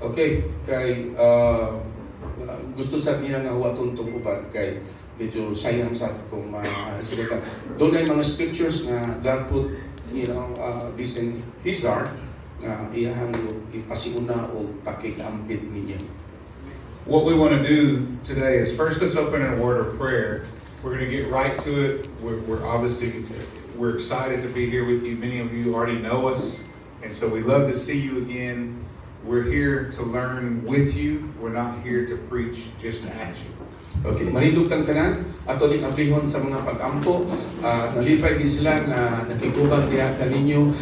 Okay, kay gusto sa niya nga waton tong uban kay medyo sayang sa kung sigutan. Doon ay mga scriptures nga God put, this in His heart nga iyahang ipasiuna o pakikambit ninyo. What we want to do today is first let's open in a word of prayer. We're going to get right to it. We're obviously excited to be here with you. Many of you already know us, and so we love to see you again. We're here to learn with you. We're not here to preach just at you. Okay, manindog tang tanan ato din aplihon sa mga pag-ampo. Nalipay din sila na nakikubang diha kaninyo.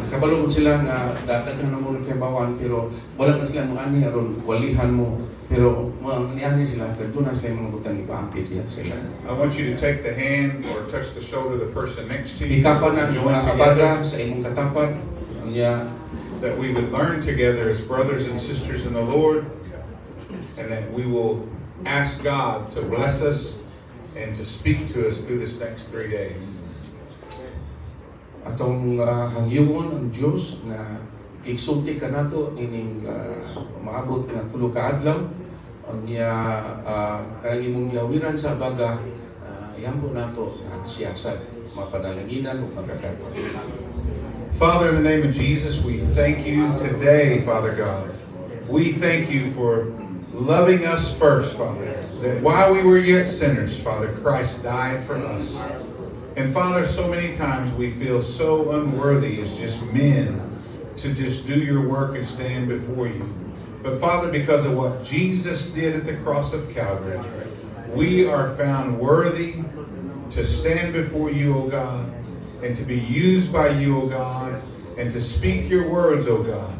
Kabalon sila na daghan na mo kabawan pero wala na sila mo ani aron walihan mo. Pero maniani sila kadto na sila mga butang ipaampit diha sila. I want you to take the hand or touch the shoulder of the person next to you. Ikapan na Join mga kabaga sa imong katapat. Nya that we would learn together as brothers and sisters in the Lord, and that we will ask God to bless us and to speak to us through this next 3 days. Atong hangyuon ang Dios na igsulti ka nato ining maabot nga tulo ka adlaw nya kanang imong giawiran sa baga yampo nato nga siyasat mapadalaginan ug magkakatwa. Father, in the name of Jesus, we thank you today, Father God. We thank you for loving us first, Father. That while we were yet sinners, Father, Christ died for us. And Father, so many times we feel so unworthy as just men to just do your work and stand before you. But Father, because of what Jesus did at the cross of Calvary, we are found worthy to stand before you, O God, and to be used by you, O God, and to speak your words, O God.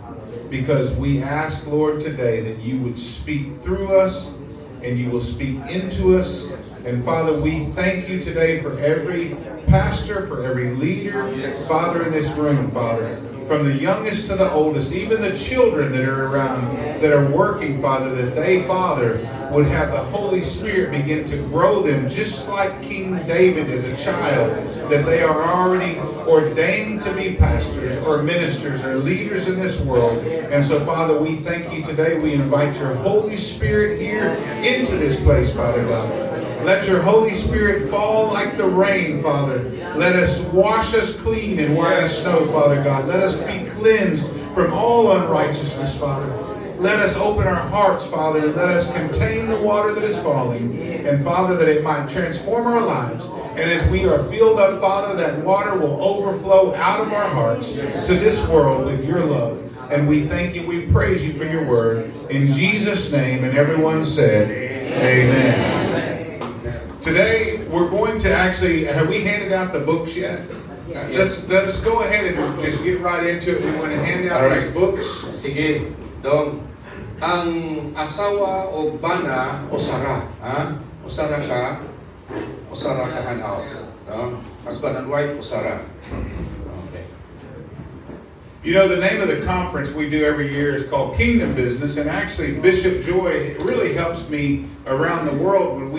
Because we ask, Lord, today that you would speak through us and you will speak into us. And Father, we thank you today for every pastor, for every leader, Father, in this room, Father. From the youngest to the oldest, even the children that are around, that are working, Father, that they, Father, would have the Holy Spirit begin to grow them just like King David as a child, that they are already ordained to be pastors or ministers or leaders in this world. And so, Father, we thank you today. We invite your Holy Spirit here into this place, Father God. Let your Holy Spirit fall like the rain, Father. Let us wash us clean in white as snow, Father God. Let us be cleansed from all unrighteousness, Father. Let us open our hearts, Father, and let us contain the water that is falling. And Father, that it might transform our lives. And as we are filled up, Father, that water will overflow out of our hearts to this world with your love. And we thank you, we praise you for your word. In Jesus' name, and everyone said, Amen. Today, we're going to actually, have we handed out the books yet? Let's go ahead and just get right into it. We want to hand out these books. Sige, dong. Ang asawa o bana o sara, ha? O sara ka hanaw. No? Husband and wife o sara. Okay. You know, the name of the conference we do every year is called Kingdom Business, and actually Bishop Joy really helps me around the world when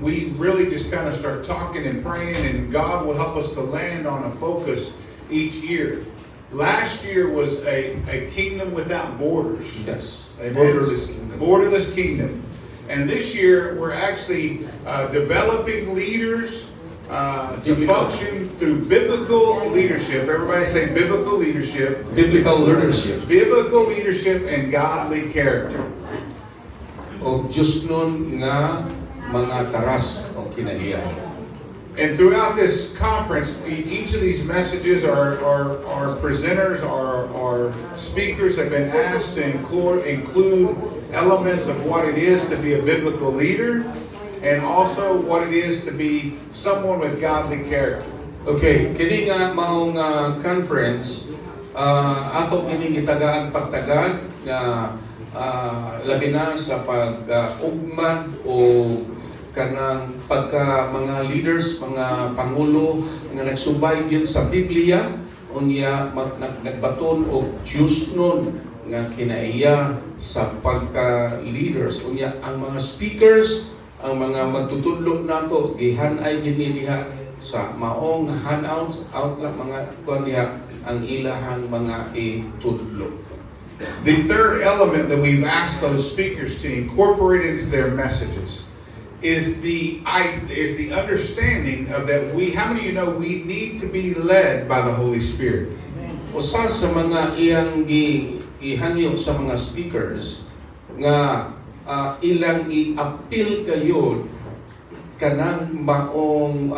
we really just kind of start talking and praying, and God will help us to land on a focus each year. Last year was a kingdom without borders. Yes. Amen. Borderless kingdom. Borderless kingdom. And this year we're actually developing leaders to function through biblical leadership. Everybody say biblical leadership. Biblical leadership. Biblical leadership and godly character. O Diyos nun nga mga taras o kinaiya. And throughout this conference, each of these messages, our presenters, our speakers have been asked to include elements of what it is to be a biblical leader, and also what it is to be someone with godly character. Okay, kini nga maong conference, ato kining gitagaan pagtagad nga labi na sa pag-ugman o kanang pagka mga leaders, mga pangulo nga nagsubay din sa Biblia unya nagbaton og Diyos nun nga kinaiya sa pagka-leaders unya ang mga speakers, ang mga magtutudlo nato gihanay gini diha sa maong handouts out lang mga kuan diha ang ilahang mga itudlo. The third element that we've asked those speakers to incorporate into their messages is the understanding of that how many of you know we need to be led by the Holy Spirit? Usa sa mga iyang ihangyo sa mga speakers nga ilang i-appeal kayo kanang maong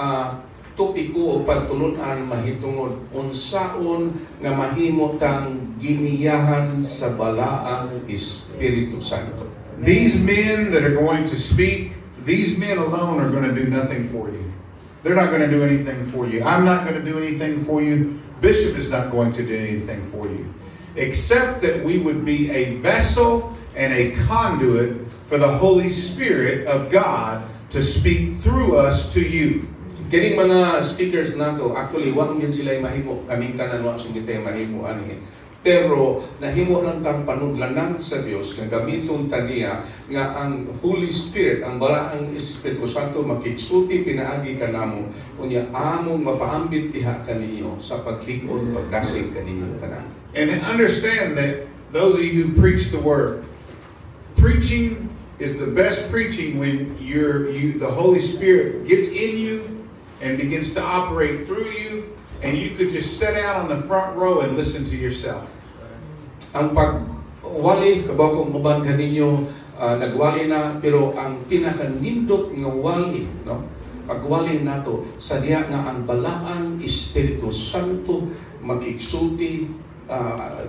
topiko o pagtulunan mahitungod unsaon nga mahimo tang giniyahan sa balaang Espiritu Santo. These men that are going to speak, these men alone are going to do nothing for you. They're not going to do anything for you. I'm not going to do anything for you. Bishop is not going to do anything for you. Except that we would be a vessel and a conduit for the Holy Spirit of God to speak through us to you. Kining mga speakers nato, actually, wag din sila mahimo, kaming tanan wa sung kita mahimo ani. Pero nahimo lang kang panudlanan sa Dios nga gamiton taniya nga ang Holy Spirit, ang balaang Espiritu Santo makigsulti pinaagi kanamo unya among mapaambit diha kaninyo sa paglig-on pagdasig kaninyo tanan. And understand that those of you who preach the word, preaching is the best preaching when the Holy Spirit gets in you and begins to operate through you, and you could just sit down on the front row and listen to yourself. Ang pagwali, kabaw kong uban kaninyo, nagwali na, pero ang pinakanindot nga wali, no? Pagwali nato, sadya nga ang balaan Espiritu Santo makigsulti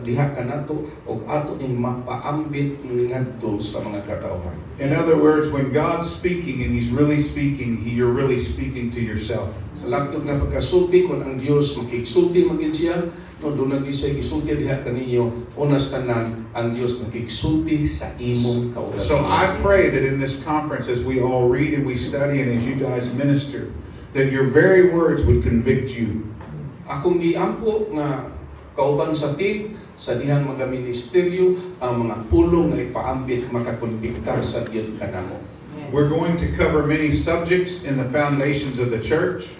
diha ka nato og ato ning mapaambit ngadto sa mga katawhan. In other words, when God's speaking and He's really speaking, you're really speaking to yourself. Sa lagtog nga pagkasulti kun ang Dios makigsulti magin siya, no dunag siya gisulti diha kaninyo unas tanan ang Dios makigsulti sa imong kaugalingon. So I pray that in this conference, as we all read and we study and as you guys minister, that your very words would convict you. Akong giampo nga kauban sa team, sa dihang mga ministeryo, ang mga pulong nga ipaambit makakonbiktar sa Dios kanamo. We're going to cover many subjects in the foundations of the church.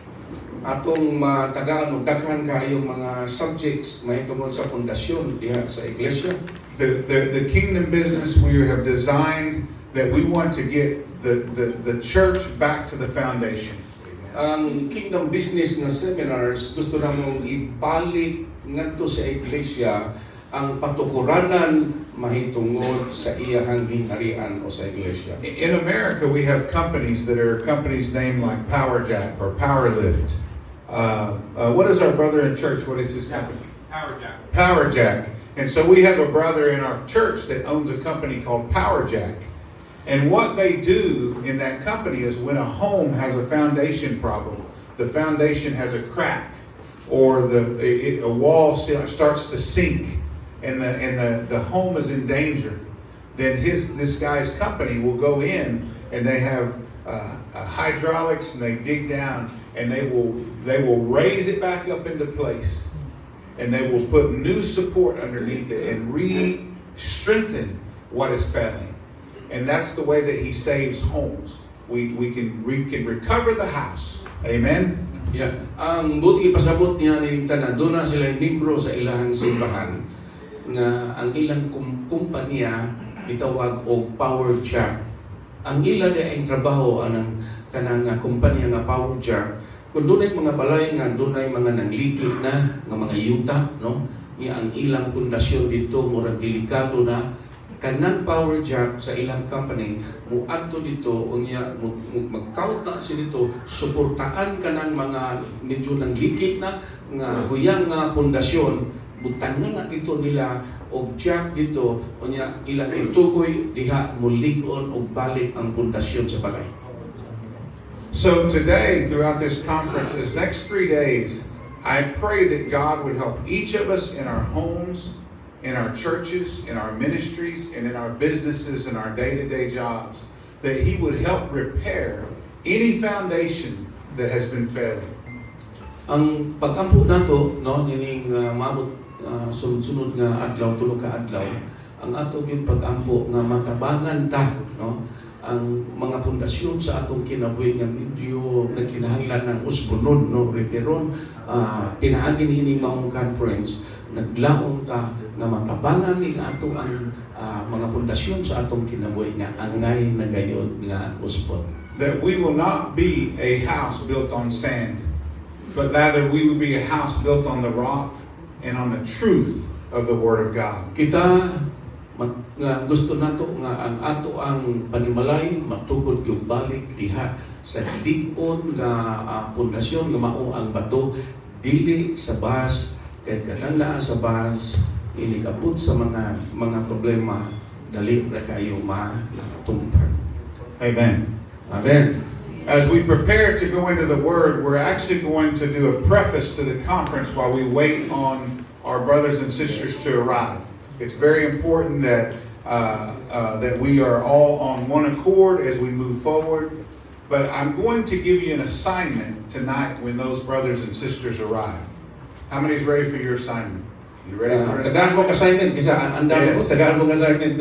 Atong matagaan og daghan kaayong mga subjects mahitungod sa pundasyon diha sa iglesia. The kingdom business we have designed that we want to get the church back to the foundation. Ang kingdom business na seminars gusto namong ibalik ngadto sa iglesia ang patukuranan mahitungod sa iyahang gingharian o sa iglesia. In America, we have companies that are companies named like PowerJack or PowerLift. What is our brother in church? What is his company? PowerJack. PowerJack. And so we have a brother in our church that owns a company called PowerJack. And what they do in that company is when a home has a foundation problem, the foundation has a crack, or a wall starts to sink, and the home is in danger, then this guy's company will go in and they have hydraulics and they dig down and they will raise it back up into place, and they will put new support underneath it and re-strengthen what is failing. And that's the way that He saves homes. We can recover the house. Amen. Yeah. Ang buti pasabot niya ni tanan do na sila membro sa ilang simbahan nga ang ilang kumpanya gitawag og PowerJack. Ang ila di ang trabaho anang kanang kumpanya nga PowerJack. Kung dunay mga balay nga dunay mga nangliki na nga mga yuta, no? Niya ang ilang pundasyon dito murag delikado na. Kanang PowerJack sa ilang company muadto dito unya mag-count na si dito suportaan kanang mga medyo nang liki na nga huyang nga pundasyon butangan na dito nila og jack dito unya ilang itugoy diha mulig-on og balik ang pundasyon sa balay. So today, throughout this conference, this next 3 days, I pray that God would help each of us in our homes, in our churches, in our ministries, and in our businesses and our day-to-day jobs, that He would help repair any foundation that has been failing. Ang pag-ampo nato, no, nining maabot sunod-sunod nga adlaw, tulo ka adlaw, ang ato gyud pag-ampo nga matabangan ta, no, ang mga pundasyon sa atong kinabuhi nga medyo nagkinahanglan ng usbonon, no, reperon, pinaagi niining maong conference naglaom ta nga matabangan ni ato ang mga pundasyon sa atong kinabuhi nga angay na gayud nga uspon. That we will not be a house built on sand, but rather we will be a house built on the rock and on the truth of the Word of God. Kita nga gusto nato nga ang ato ang panimalay matukod yung balik diha sa lig-on nga pundasyon nga mao ang bato dili sa bas kay kanang sa bas inigabot sa mga problema dali ra kayo matungtag. Amen. Amen. As we prepare to go into the Word, we're actually going to do a preface to the conference while we wait on our brothers and sisters to arrive. It's very important that that we are all on one accord as we move forward. But I'm going to give you an assignment tonight when those brothers and sisters arrive. How many is ready for your assignment? You ready for it? Tagaan mo assignment kasi andam mo Yes. tagaan mo assignment.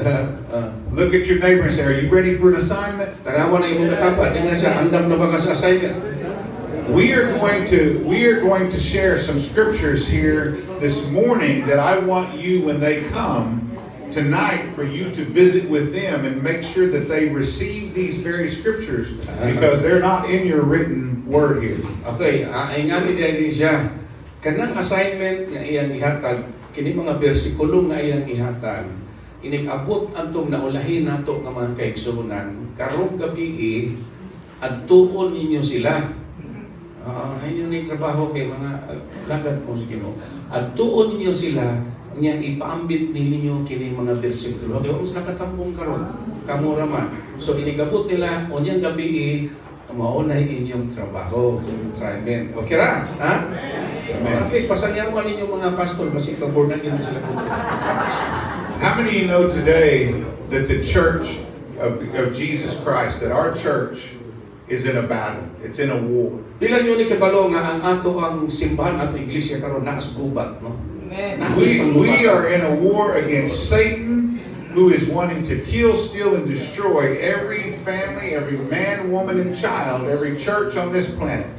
Look at your neighbor and say, "Are you ready for an assignment?" Tarawan na imong katapat dingan siya andam na ba ka sa assignment? We are going to share some scriptures here this morning that I want you, when they come tonight, for you to visit with them and make sure that they receive these very scriptures, because they're not in your written word here. Okay, ingani din siya. Kanang assignment nga iyang ihatag, kini mga bersikulo nga iyang ihatag, inig-abot antong naulahin nato nga mga kaigsunan, karong gabi adtuon ninyo sila. Ayun yung trabaho kay mga lagad mo sa Ginoo. Adtuon ninyo sila nga ipaambit ninyo kini mga bersikulo. Okay, mas nakatambong karon, kamura man. So inigabot nila unyang gabi maunay inyong trabaho. Assignment. Okay ra? Ha? At least pasangyan mo ninyo mga pastor kasi kabornan yun sila po. How many of you know today that the church of Jesus Christ, that our church is in a battle? It's in a war. Pila nyo ni kabalo nga ang ato ang simbahan ato iglesia karon naas gubat, no? We are in a war against Satan, who is wanting to kill, steal, and destroy every family, every man, woman, and child, every church on this planet.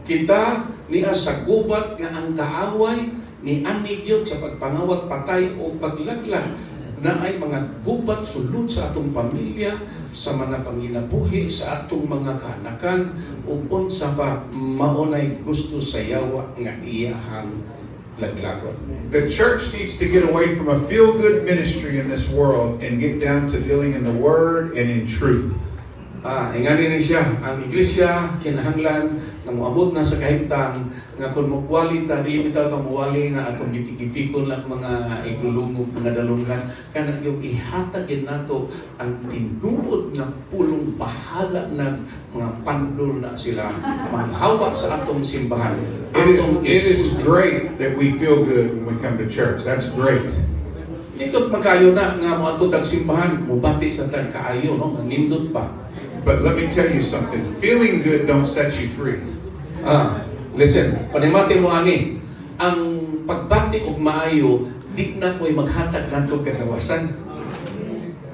Kita niya sa gubat nga ang kaaway ni ani gyud sa pagpangawag patay o paglaglag na ay mga gubat sulod sa atong pamilya, sa mga panginabuhi, sa atong mga kanakan upon sa pa maunay gusto sa yawa nga iyahang laglagon. The church needs to get away from a feel-good ministry in this world and get down to dealing in the Word and in truth. Ingani ni siya, ang iglesia kinahanglan na moabot na sa kahimtang nga kung mokwali ta dili bitaw ta muwali nga atong gitik-gitikon lang mga igulungog mga dalungan kana yung ihatag nato ang tinuod nga pulong bahala na mga pandol na sila manghawak sa atong simbahan. It is great that we feel good when we come to church. That's great. Nindot magkayo na nga moadto tag simbahan, mubati sa tag kaayo no, nindot pa. But let me tell you something. Feeling good don't set you free. Listen, panimati mo ani, ang pagbati og maayo di na ko'y maghatag nato kagawasan.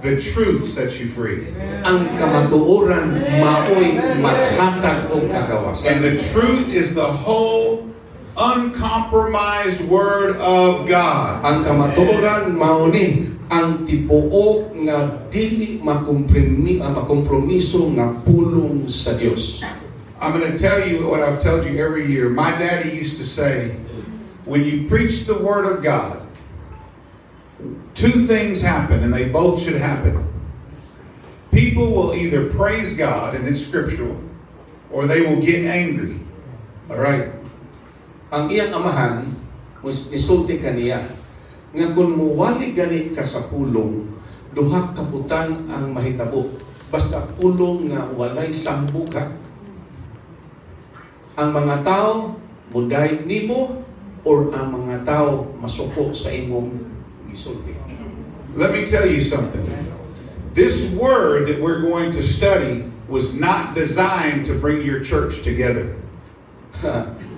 The truth sets you free. Ang kamatuoran mao'y maghatag og kagawasan. And the truth is the whole uncompromised Word of God. Ang kamatuoran mao ni ang tibuok nga dili makompromiso nga pulong sa Dios. I'm going to tell you what I've told you every year. My daddy used to say, when you preach the Word of God, two things happen, and they both should happen. People will either praise God, and it's scriptural, or they will get angry. Alright. Ang iyang amahan, nisulti kaniya, nga kung muwali gani ka sa pulong, duha kaputan ang mahitabo. Basta pulong nga walay sambuka, ang mga tao muday nimo or ang mga tao masuko sa imong gisulti. Let me tell you something. This word that we're going to study was not designed to bring your church together.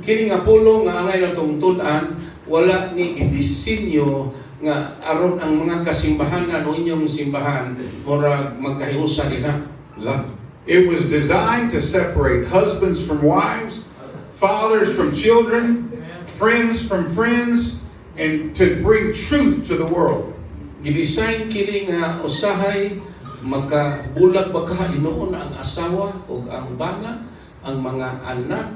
Kini nga pulong nga angay natong tun-an, wala ni idisenyo nga aron ang mga kasimbahanan o inyong simbahan murag magkahiusa nila. It was designed to separate husbands from wives, fathers from children, friends from friends, and to bring truth to the world. Gidesign kini nga usahay makabulag ba ka inoon ang asawa o ang bana, ang mga anak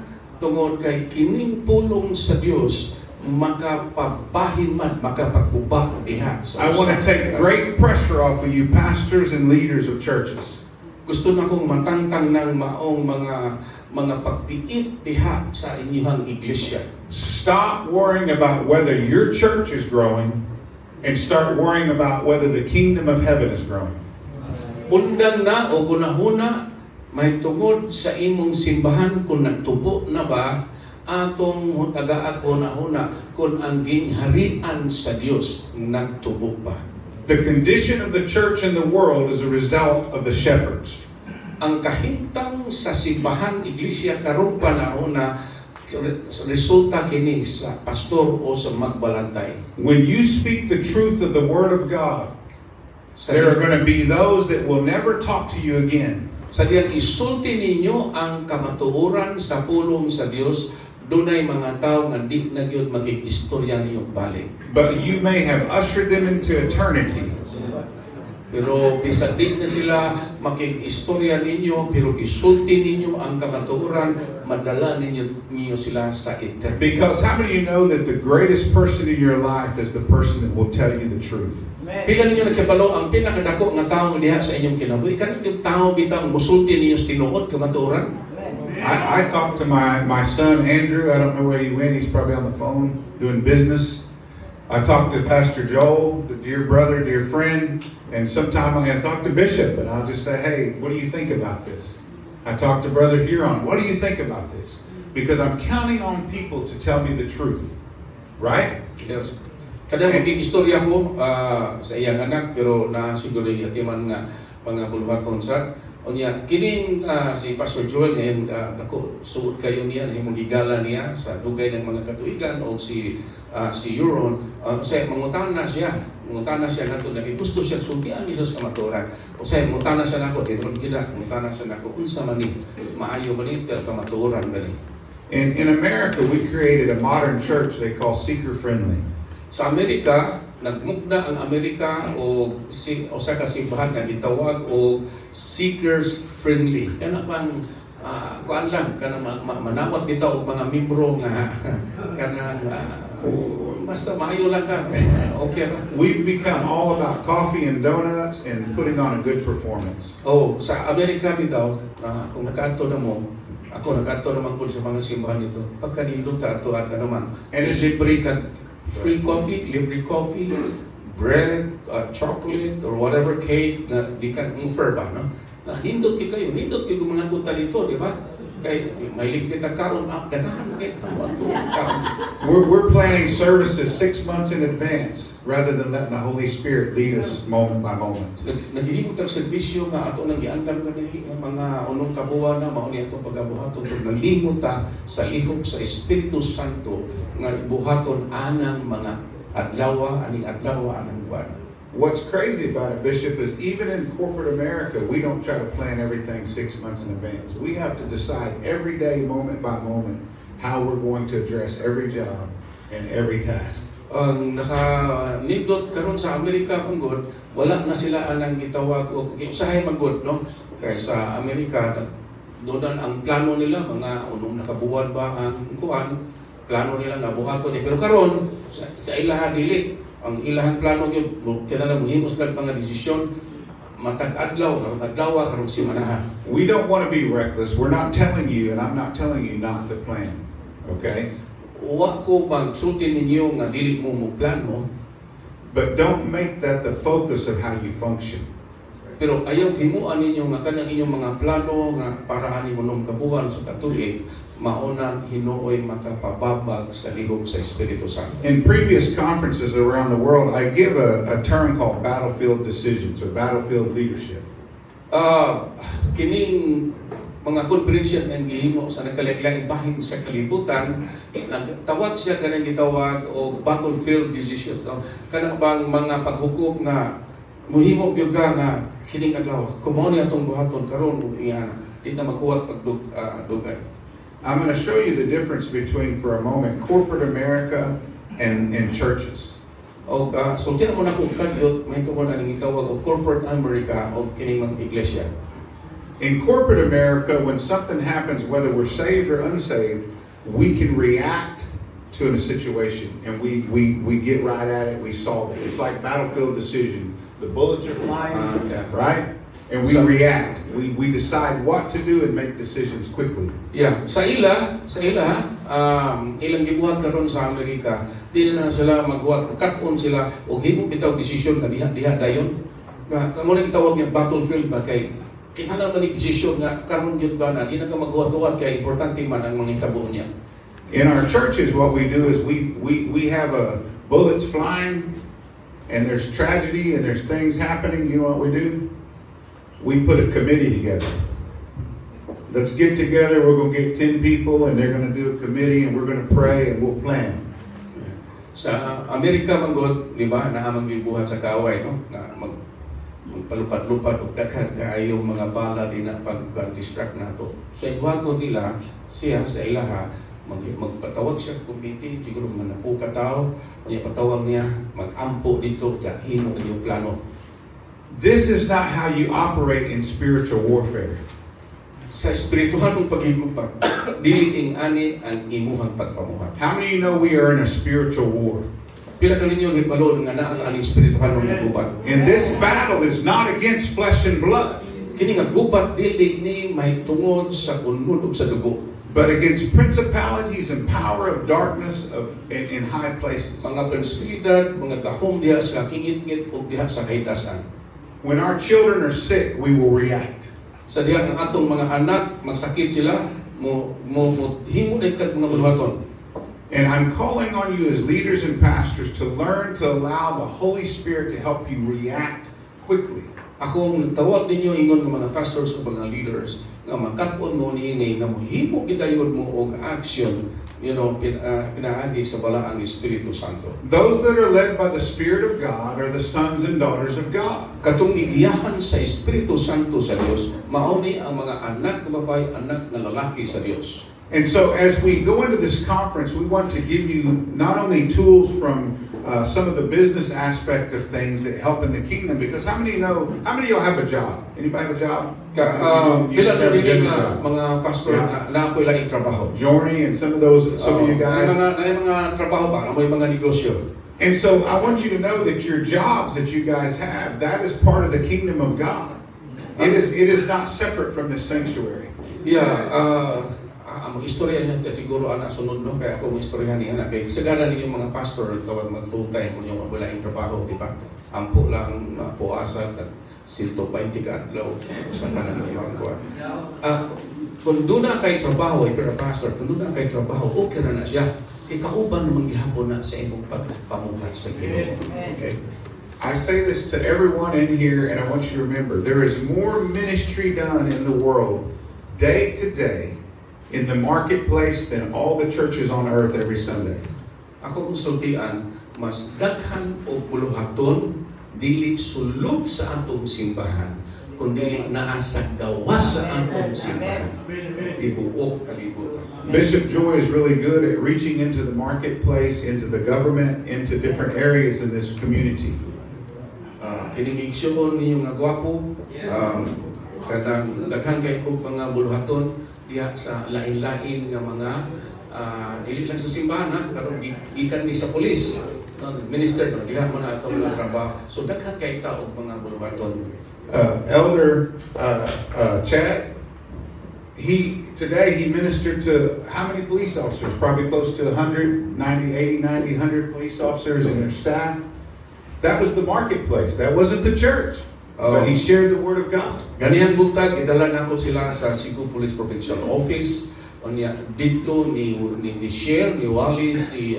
tungod kay kining pulong sa Dios makapabahin man, makapagubah diha sa I want to take great pressure off of you pastors and leaders of churches. Gusto na kong matangtang ng maong mga pagpiit diha sa inyong iglesia. Stop worrying about whether your church is growing and start worrying about whether the kingdom of heaven is growing. Undang na o gunahuna may tungod sa imong simbahan kung nagtubo na ba atong tagaat una-una kung ang gingharian sa Dios nagtubo ba. The condition of the church in the world is a result of the shepherds. Ang kahintang sa simbahan iglesia karong panahon na resulta kini sa pastor o sa magbalantay. When you speak the truth of the word of God, there are going to be those that will never talk to you again. Sa diyang isulti ninyo ang kamatuoran sa pulong sa Dios, dunay mga tao nga di na gyud makikistorya ninyo balik. But you may have ushered them into eternity. Pero bisag di na sila makikistorya ninyo, pero isulti ninyo ang kamatuoran, madala ninyo sila sa eternity. Because how many of you know that the greatest person in your life is the person that will tell you the truth? Pila ninyo nakibalo ang pinakadako nga tawo diha sa inyong kinabuhi? Kanang yung tao bitang musulti ninyo sa tinuod kamatuoran? I talked to my son Andrew. I don't know where he went. He's probably on the phone doing business. I talked to Pastor Joel, the dear brother, dear friend, and sometime I'm going to talk to Bishop, and I'll just say, hey, what do you think about this? I talked to Brother Huron. What do you think about this? Because I'm counting on people to tell me the truth. Right? Yes. Kadang maging istorya ko sa iyang anak, pero na siguro yung yatiman nga mga buluhaton sa Onya, kining si Pastor Joel ngayon, dako suot kayo niya, himong higala niya sa dugay ng mga katuigan o si Euron, say mangutana siya nato na gusto siya sultian ni sa kamatuoran. O say mangutana siya nako, tinuod gila, mangutana siya nako unsa man ni maayo ba ni kamatuoran gani. In America, we created a modern church they call seeker friendly. Sa Amerika, nagmugna ang Amerika o sa kasimbahan nga gitawag o seekers friendly. Kana pang kuan lang kana manawag bitaw og mga membro nga kana basta maayo lang ka. Okay ra. We've become all about coffee and donuts and putting on a good performance. Oh, sa Amerika bitaw kung nakaadto na mo, ako nakaadto naman ko sa mga simbahan nito. Pagka nindot ta atuan ka naman. And it's libre ka free coffee, libre coffee, bread, chocolate, or whatever cake na di ka offer ba, no? Nindot kayo mga tuta dito, di ba? Kay may kita karon ganahan kay karon. We're planning services 6 months in advance rather than letting the Holy Spirit lead us moment by moment. Naghihimot ang serbisyo nga ato nang giandam kanihi nga mga unong kabuwan na mao ni atong pagabuhaton tug nalimot ta sa lihok sa Espiritu Santo nga ibuhaton anang mga adlaw anang buwan. What's crazy about it, Bishop, is even in corporate America, we don't try to plan everything 6 months in advance. We have to decide every day, moment by moment, how we're going to address every job and every task. Ang naka-nindot karon sa Amerika punggod, wala na sila anang gitawag o usahay magod, no? Kaya sa Amerika, doon ang plano nila, mga unong nakabuwan ba ang kuan, plano nila nga buhaton eh. Pero karon sa ilaha dili, ang ilahang plano yun, kailangan mohimos lang mga desisyon, matag-adlaw, karong simanahan. We don't want to be reckless. We're not telling you, and I'm not telling you not to plan. Okay? Wa ko magsulti ninyo nga dili mo plano, but don't make that the focus of how you function. Pero ayaw himuan ninyo nga kanang inyong mga plano nga para ani monom kabuhan sa katuig, mauna hinuoy makapababag sa lihok sa Espiritu Santo. In previous conferences around the world, I give a term called battlefield decisions or battlefield leadership. Kining mga konferensya nga gihimo sa nagkalain-laing bahin sa kalibutan, nagtawag siya kanang gitawag og battlefield decisions. Kanang bang mga paghukom na muhimo gyud ka nga kining adlaw kumo ni atong buhaton karon iyan di na magkuwat pagdugay. I'm going to show you the difference between, for a moment, corporate America and churches. O sultihan mo na kung kadyot, may ito mo na nangitawag o corporate America o kining mga iglesia. In corporate America, when something happens, whether we're saved or unsaved, we can react to a situation and we get right at it, we solve it. It's like battlefield decision. The bullets are flying, Yeah. right? And we react. We decide what to do and make decisions quickly. Yeah, sa ila ilang gibuhat karon sa Amerika, di na sila magbuhat, cut-on sila o himo bitaw desisyon nga diha dayon. Kamo na gitawag nga battlefield ba kay kinahanglan man desisyon nga karon gyud ba na di na ka maghuwat-huwat kay importante man ang mga hitabo niya. In our churches, what we do is we have bullets flying, and there's tragedy and there's things happening. You know what we do? We put a committee together. Let's get together. We're going to get 10 people, and they're going to do a committee, and we're going to pray, and we'll plan. Sa Amerika man gud, di ba, naamang gibuhat sa kaway, no? Na magpalupad-lupad og daghan kaayo mga bala din na pag-distract nato. So ibuhaton nila siya sa ilaha magpatawag siya committee, siguro mga napuka tao, kanya patawag niya mag-ampo dito kaya himo yung plano. This is not how you operate in spiritual warfare. Sa espirituhan ng pagigupag, dili ing ani ang imuhang pagpamuhat. How many of you know we are in a spiritual war? Pila ka ninyo hibalo nga naa ang aning espirituhan ng pagigupag. And this battle is not against flesh and blood, Kini nga gubat dili ni may tungod sa unod ug sa dugo. but against principalities and power of darkness in high places. Mga prinsidad, mga kahom diha sa kingit-ngit ug diha sa kahitasan. When our children are sick, we will react. Sa diha ang atong mga anak magsakit sila mo himo na kag mga buhaton. And I'm calling on you as leaders and pastors to learn to allow the Holy Spirit to help you react quickly. Akong tawag ninyo ingon ng mga pastors o mga leaders nga makapon mo niini nga mohimo gidayod mo og action, pinaagi sa balaang Espiritu Santo. Those that are led by the Spirit of God are the sons and daughters of God. Katong gigiyahan sa Espiritu Santo sa Dios, mao ni ang mga anak na babae, anak na lalaki sa Dios. And so as we go into this conference, we want to give you not only tools from some of the business aspect of things that help in the kingdom, because how many of y'all have a job? Anybody have a job? Pila na have a rin legitimate nga job. mga pastor na ako'y laing trabaho. Journey and some of you guys. May mga trabaho ba? May mga negosyo. And so I want you to know that your jobs that you guys have, that is part of the kingdom of God. It is not separate from this sanctuary. Yeah, ang istorya niya siguro anak sunod no kaya ako istorya niya na kay sagana ninyo mga pastor tawag mag full time mo yung wala yung trabaho di ba ampo lang puasa at 120 ka adlaw sa kanang ibang kuan kung doon na kay trabaho if you're a pastor kung doon na kay trabaho okay na siya kay kauban naman gihapon na sa imong pagpamuhat sa Ginoo. Okay, I say this to everyone in here, and I want you to remember, there is more ministry done in the world day to day in the marketplace than all the churches on earth every Sunday. ako kung sultian mas daghan og buluhaton dili sulod sa atong simbahan kundi naa sa gawas sa atong simbahan tibuok kalibutan. Bishop Joy is really good at reaching into the marketplace, into the government, into different areas in this community. Kinigigsuon ninyo nga gwapo kadang daghan kay kog mga buluhaton diha sa lain-lain nga mga dili lang sa simbahan karon gikan ni sa pulis minister no diha man atong mga trabaho so daghan kay tao og mga buluhaton. Elder Chad, today he ministered to how many police officers? Probably close to 100, 80, 90, 100 police officers and their staff. That was the marketplace. That wasn't the church. But he shared the word of God. Ganyan buntag idala nako sila sa Cebu Police Provincial Office unya dito ni share ni Wally si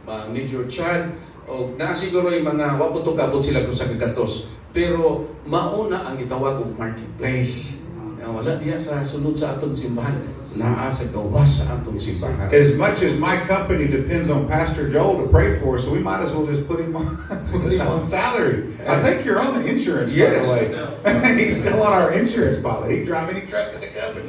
Major Chad o na siguro yung mga wapo to kabot sila kung sa kagatos pero mauna ang gitawag og marketplace. Wala diya sa sunod sa atong simbahan naa sa gawas sa atong simbahan. As much as my company depends on Pastor Joel to pray for us, so we might as well just put him on salary. I think you're on the insurance, Yes. by the way. He's still on our insurance policy. He's driving any truck in the company.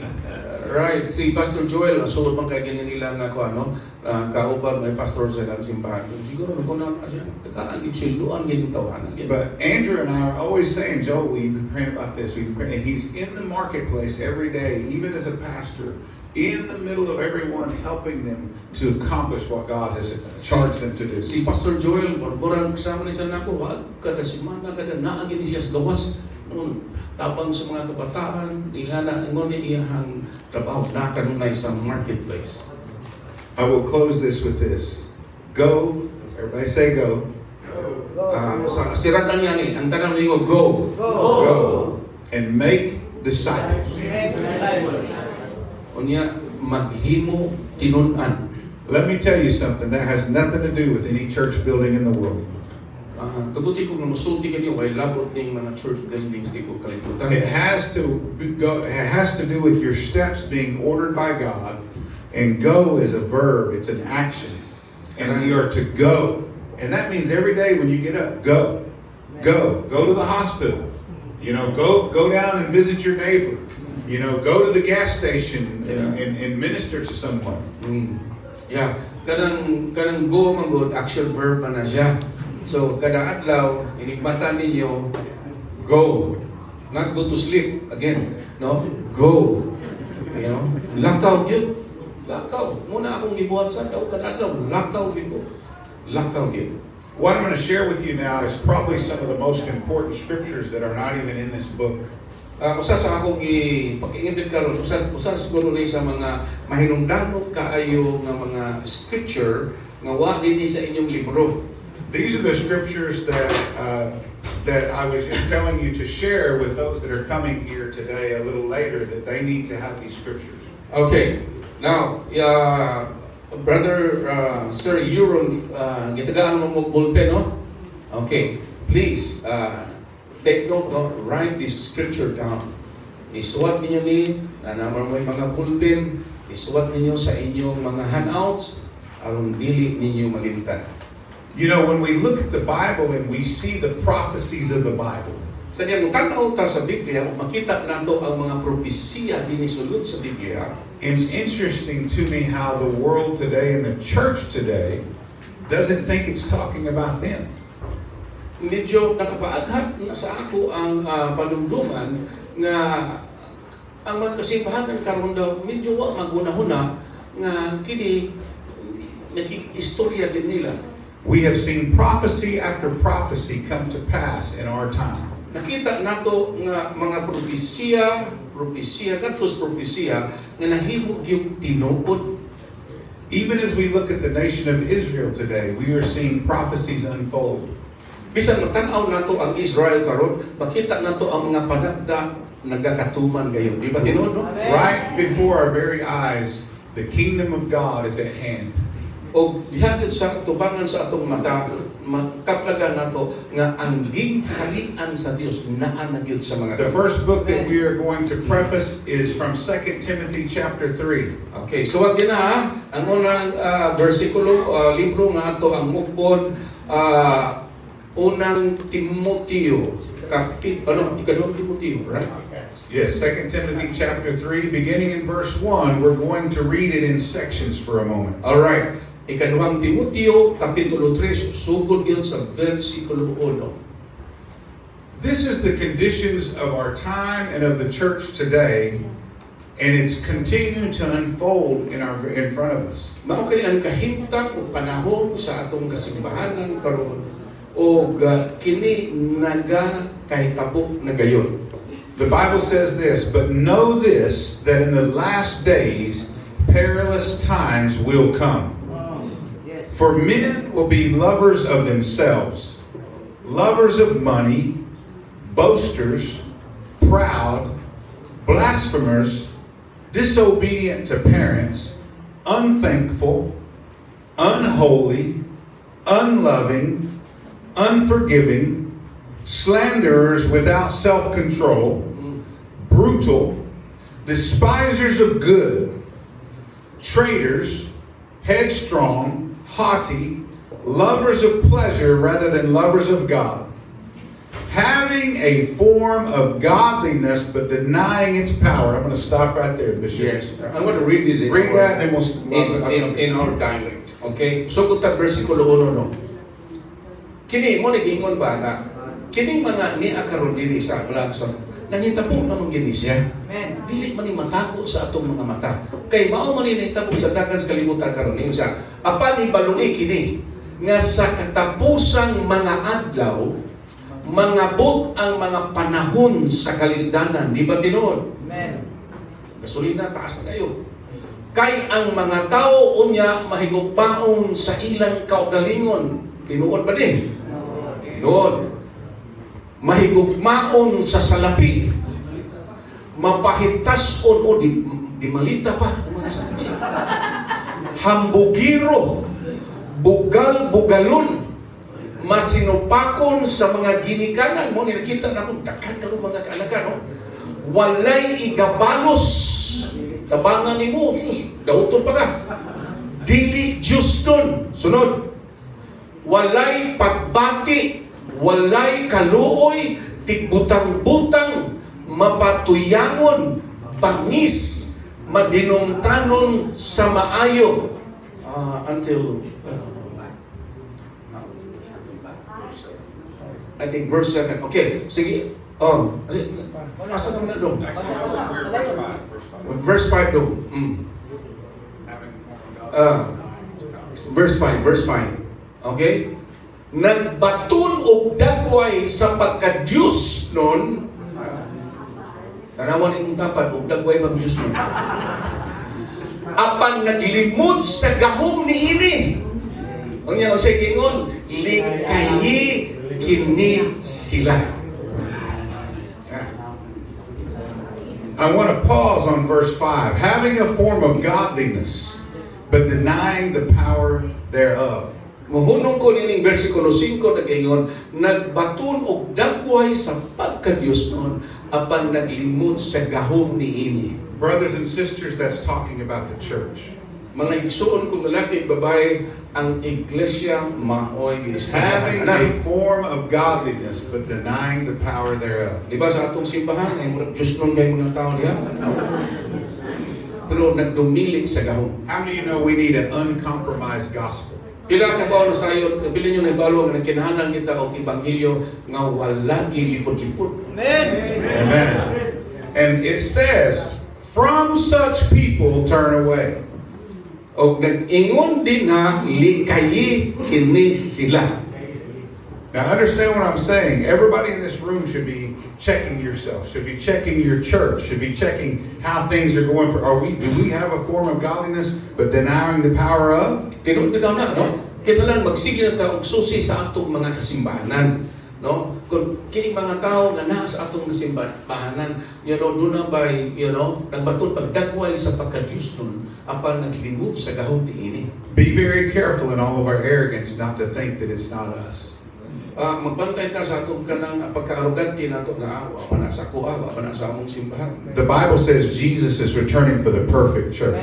Right, si Pastor Joel, sulod man kay ganyan nila nga ko ano, kauban may pastor sa ilang simbahan. Siguro naguna na siya. Tagaan gid silduan gid yung tawanan. But Andrew and I are always saying, Joel, we've been praying about this. We've been praying. And he's in the marketplace every day, even as a pastor, in the middle of everyone, helping them to accomplish what God has charged them to do. Si Pastor Joel, borboran kasama ni sa nako, wag kada semana kada naa gid siya sa gawas. Tapang sa mga kabataan, ingana ingon ni iyang trabaho na kanunay sa marketplace. I will close this with this. Go, everybody say go. Sa siradan niya ni, ang tanang ninyo, go. Go. And make disciples. Unya, maghimo tinunan. Let me tell you something that has nothing to do with any church building in the world. Kabuti ko na musulti kanyo, kay labot ng mga church buildings, di ko kalimutan. It has to do with your steps being ordered by God, and go is a verb, it's an action, and we are to go, and that means every day when you get up, go to the hospital, go down and visit your neighbor, go to the gas station and minister to someone. Yeah, kanang go man good, action verb na siya. So, kada adlaw, inigmata ninyo, go. Not go to sleep again. No? Go. Lakaw yun. Lakaw. Muna akong gibuhat sa daw kada adlaw. Lakaw yun. Lakaw yun. What I'm going to share with you now is probably some of the most important scriptures that are not even in this book. Usa sa akong ipag-ingibig karon, usa siguro ni sa mga mahinungdanong kaayo nga mga scripture nga wa dinhi sa inyong libro. These are the scriptures that I was just telling you to share with those that are coming here today a little later, that they need to have these scriptures. Okay. Now, Brother Sir Euron, gitagaan mo mo ballpen, no? Okay. Please, take note, no? Write this scripture down. Isuwat ninyo ni, naman mo yung mga ballpen, isuwat ninyo sa inyong mga handouts, aron dili ninyo malimtan. When we look at the Bible and we see the prophecies of the Bible, sa diyan tanaw ta sa Biblia, makita nato ang mga propesiya dinhi sulod sa Biblia. It's interesting to me how the world today and the church today doesn't think it's talking about them. Medyo nakapaaghat na sa ako ang panumduman nga ang mga kasimbahan karon daw medyo wa magunahuna nga kini naging-istorya din nila. We have seen prophecy after prophecy come to pass in our time. Nakita nato nga mga propesiya nga nahimo gyud tinuod. Even as we look at the nation of Israel today, we are seeing prophecies unfold. Bisan magtan-aw nato ang Israel karon, makita nato ang mga panagda nagakatuman gayon. Di ba tinuod, no? Right before our very eyes, the kingdom of God is at hand. O dihagod sa tubangan sa atong mata, magkaplagan nato nga ang gingharian sa Dios naa na gyud sa mga The first book that we are going to preface is from 2 Timothy chapter 3. Okay, so wag din ha, ang unang bersikulo, libro nga ato ang mukbon, unang Timoteo, ikadong Timoteo, right? Yes, 2 Timothy chapter 3, beginning in verse 1, we're going to read it in sections for a moment. All right. Ikaduhang Timoteo, Kapitulo 3, sugod yun sa versikulo 1. This is the conditions of our time and of the church today, and it's continuing to unfold in front of us. Mao kay ang kahimtang o panahon sa atong kasimbahanan karon o kini nagakahitabo na gayon. The Bible says this, but know this, that in the last days perilous times will come. For men will be lovers of themselves, lovers of money, boasters, proud, blasphemers, disobedient to parents, unthankful, unholy, unloving, unforgiving, slanderers without self-control, brutal, despisers of good, traitors, headstrong, haughty, lovers of pleasure rather than lovers of God, having having a form of godliness but denying its power. I'm going to stop right there, Bishop. Yes. I'm going to read this in Read our, that and then we'll... in our dialect. Okay? So, kung versikulo 1, no? Kini, mo nag-ingon ba na, kini mga ni akaron diri sa Langson, nangitabo namang gini siya. Dili man ni matako sa atong mga mata. Kay mao man ni nahitabo sa daghang sa kalibutan karon niyo siya. Apan ni balungi kini nga sa katapusang mga adlaw mangabot ang mga panahon sa kalisdanan, di ba tinuod? Amen. Gasolina taas na kayo. Kay ang mga tao unya mahigugpaon sa ilang kaugalingon. Tinuod ba din? Tinuod. Mahigugmaon sa salapi, mapahitason o di malita pa ang mga salapi, hambugiro, bugal-bugalon, masinupakon sa mga ginikanan mo. Nakita na kung takan ka mga kaalaga, no? Walay igabalos, tabangan ni mo, sus, dauton pa ka. Dili Diyos nun. Sunod, walay pagbati, walay kaluoy, tigbutang-butang, mapatuyangon, bangis, madinungtanon sa maayo. Until I think verse 7. Okay, sige. Asa naman na doon? Verse 5 doon. Verse 5. Okay? Nagbaton og dagway sa pagka-Diyos nun. Tanawan itong dapat og dagway pag-Diyos nun. Apan naglimod sa gahom ni ini. Ang niya sa gingon, likayi kini sila. I want to pause on verse 5. Having a form of godliness, but denying the power thereof. Muhunong ko nining versikulo 5 na gingon, nagbaton og dagway sa pagka-Diyos nun, apan naglimod sa gahom ni ini. Brothers and sisters, that's talking about the church. Mga igsuon kong lalaki at babae, ang iglesia maoy Having a form of godliness, but denying the power thereof. Di ba sa atong simbahan, ay murag Diyos nun kayo mga tao niya? Pero nagdumilit sa gahom. How many of you know we need an uncompromised gospel? Pila ka ba sa iyo, bilin nyo na ibalo nga kinahanglan kita og ibanghilyo nga wala gilipot-lipot. Amen. Amen. And it says, from such people turn away. Og nag-ingon din ha, likayi kini sila. Now understand what I'm saying. Everybody in this room should be checking yourself, should be checking your church, should be checking how things are going for. Do we have a form of godliness but denying the power of? Tinuod bitaw na, no? Kita lang magsige na tayo og susi sa atong mga kasimbahanan, no? Kung kini mga tao nga naa sa atong kasimbahanan, doon na ba, nagbaton pagdagway sa pagka-Diyos nun, apan naglimod sa gahom ni ini. Be very careful in all of our arrogance not to think that it's not us. Magbantay ka sa atong kanang pagka-arrogante nato nga wa pa na sa kuha, wa pa na sa among simbahan. The Bible says Jesus is returning for the perfect church.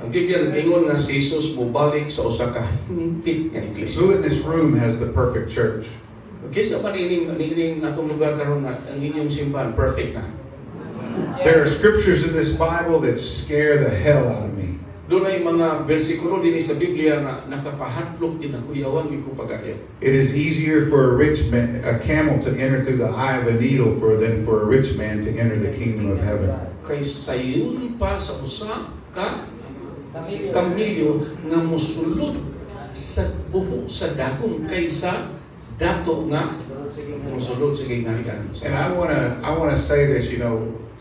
Ang Biblia nag-ingon nga si Jesus mubalik sa usa ka hingpit nga iglesia. Who in this room has the perfect church? Kaysa man ining atong lugar karon nga ang inyong simbahan perfect na. There are scriptures in this Bible that scare the hell out of me. Doon ay mga bersikulo din sa Biblia nga nakapahatlok din ako yawan ko pag-ayo. It is easier for a camel to enter through the eye of a needle than for a rich man to enter the kingdom of heaven. Kay sayon pa sa usa ka kamilyo nga mosulod sa buho sa dakong kaysa dato nga mosulod sa gingharian. And I wanna say this,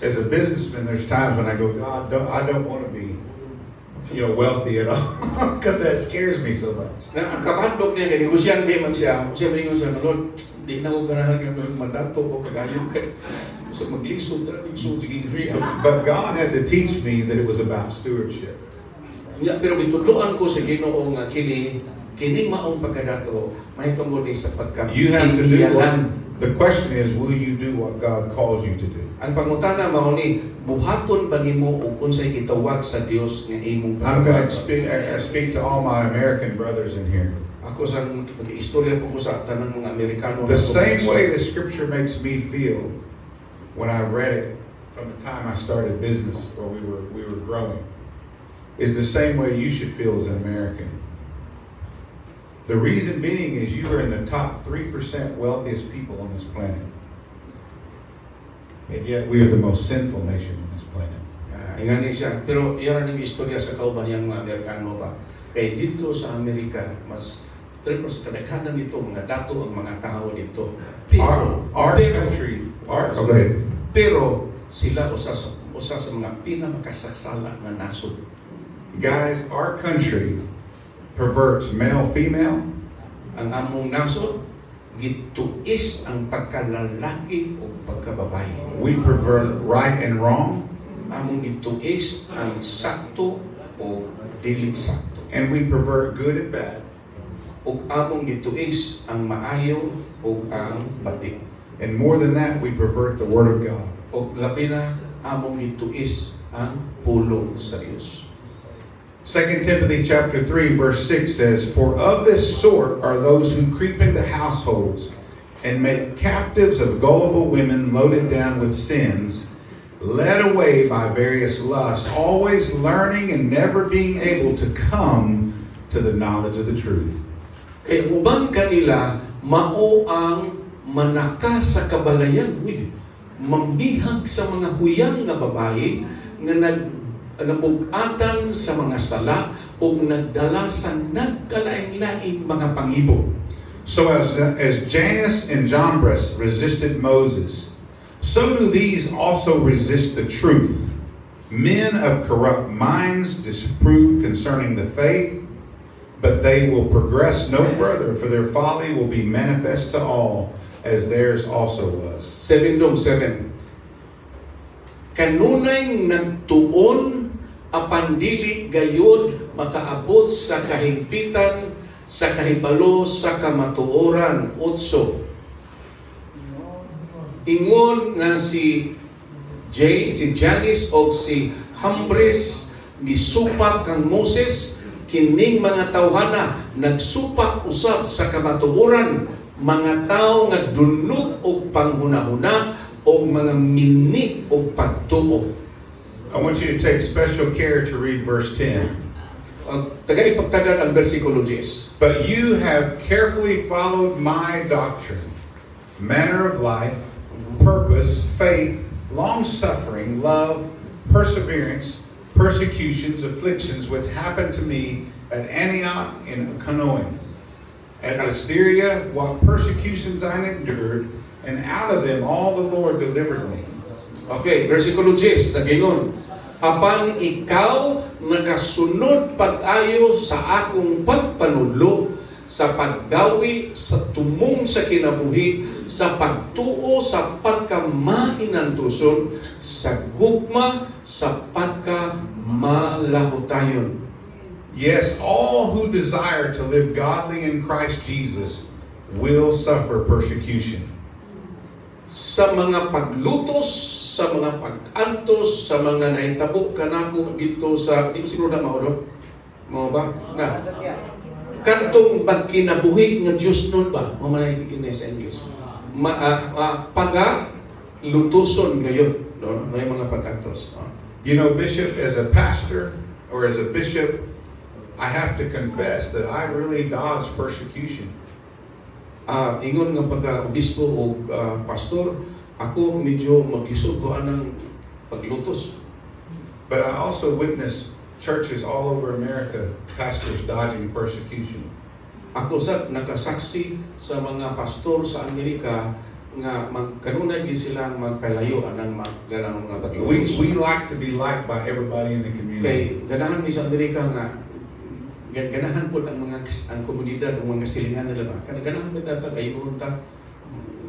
as a businessman, there's times when I go, God, I don't want to be, wealthy at all, because that scares me so much. Na ang kapatlog niya kay Husyan di man siya mingon siya, Lord, di na ko ganahan nga madato o kagayon kay so maglisod sige free. But God had to teach me that it was about stewardship. Ya, pero gitudloan ko sa Ginoo nga kini maong pagkadato mahitungod ni sa pagka. You have to do the question is, will you do what God calls you to do? Ang pangutana mao ni buhaton ba nimo og unsay gitawag sa Dios nga imong I'm going to speak to all my American brothers in here. Ako sa istorya ko sa tanang mga Amerikano. The same way the scripture makes me feel when I read it from the time I started business or we were growing is the same way you should feel as an American. The reason being is you are in the top 3% wealthiest people on this planet. And yet we are the most sinful nation on this planet. Ingani siya. Pero iyan ang istorya sa kauban yung mga Amerikano ba. Kaya dito sa Amerika, mas kadaghanan dito, mga dato ang mga tao dito. Our country, okay. Pero sila usa sa mga pinamakasasala na nasod. Guys, our country perverts male-female. Ang among nasod, gituis ang pagkalalaki o pagkababae. We pervert right and wrong. Among gituis ang sakto o dili sakto. And we pervert good and bad. Ug among gituis ang maayo o ang bati. And more than that, we pervert the Word of God. O labi na among gituis ang pulong sa Dios. 2 Timothy chapter 3 verse 6 says, "For of this sort are those who creep into households and make captives of gullible women loaded down with sins, led away by various lusts, always learning and never being able to come to the knowledge of the truth." Kaya uban kanila mao ang manaka sa kabalayan, mambihag sa mga huyang nga babae nga nabugatan sa mga sala o nagdala sa nagkalain-laing mga pangibo. So as Jannes and Jambres resisted Moses, so do these also resist the truth. Men of corrupt minds disapprove concerning the faith, but they will progress no further, for their folly will be manifest to all, as theirs also was. 7:7 Kanunay nagtuon apan dili gayud makaabot sa kahigpitan sa kahibalo sa kamatuoran. 8 Ingon nga si Jannes o si Jambres misupak kang Moses, kining mga tawhana nagsupak usab sa kamatuoran, mga tao nga dunot og panghunahuna o mga mini o pagtuo. I want you to take special care to read verse 10. Tagay pagtagad ang bersikulo 10. "But you have carefully followed my doctrine, manner of life, purpose, faith, long-suffering, love, perseverance, persecutions, afflictions, which happened to me at Antioch and Iconium, at Lysteria, what persecutions I endured, and out of them all the Lord delivered me." Okay, versikulo 10, nagingon, "Apan ikaw nakasunod pag-ayo sa akong pagpanudlo, sa paggawi, sa tumong sa kinabuhi, sa pagtuo, sa pagkamahinantuson, sa gugma, sa pagkamalahutayon." Yes, all who desire to live godly in Christ Jesus will suffer persecution. Sa mga paglutos, sa mga pag-antos, sa mga nahitabo kanako dito sa di mo siguro na mao ba na kantong pagkinabuhi nga Dios nun ba mo man sa English paga lutuson gayon no may mga pag-antos. You know, Bishop, as a pastor or as a bishop, I have to confess that I really dodge persecution. Ingon nga pagka-obispo o pastor, ako medyo maglisod ko anang paglutos. But I also witness churches all over America, pastors dodging persecution. Ako sa nakasaksi sa mga pastor sa Amerika nga magkanunay gi silang magpalayo anang ganang mga paglutos. We like to be liked by everybody in the community. Kay ganahan mi sa Amerika nga ganahan po ang komunidad ang mga silingan nila ba. Ganahan mi ta kayo ta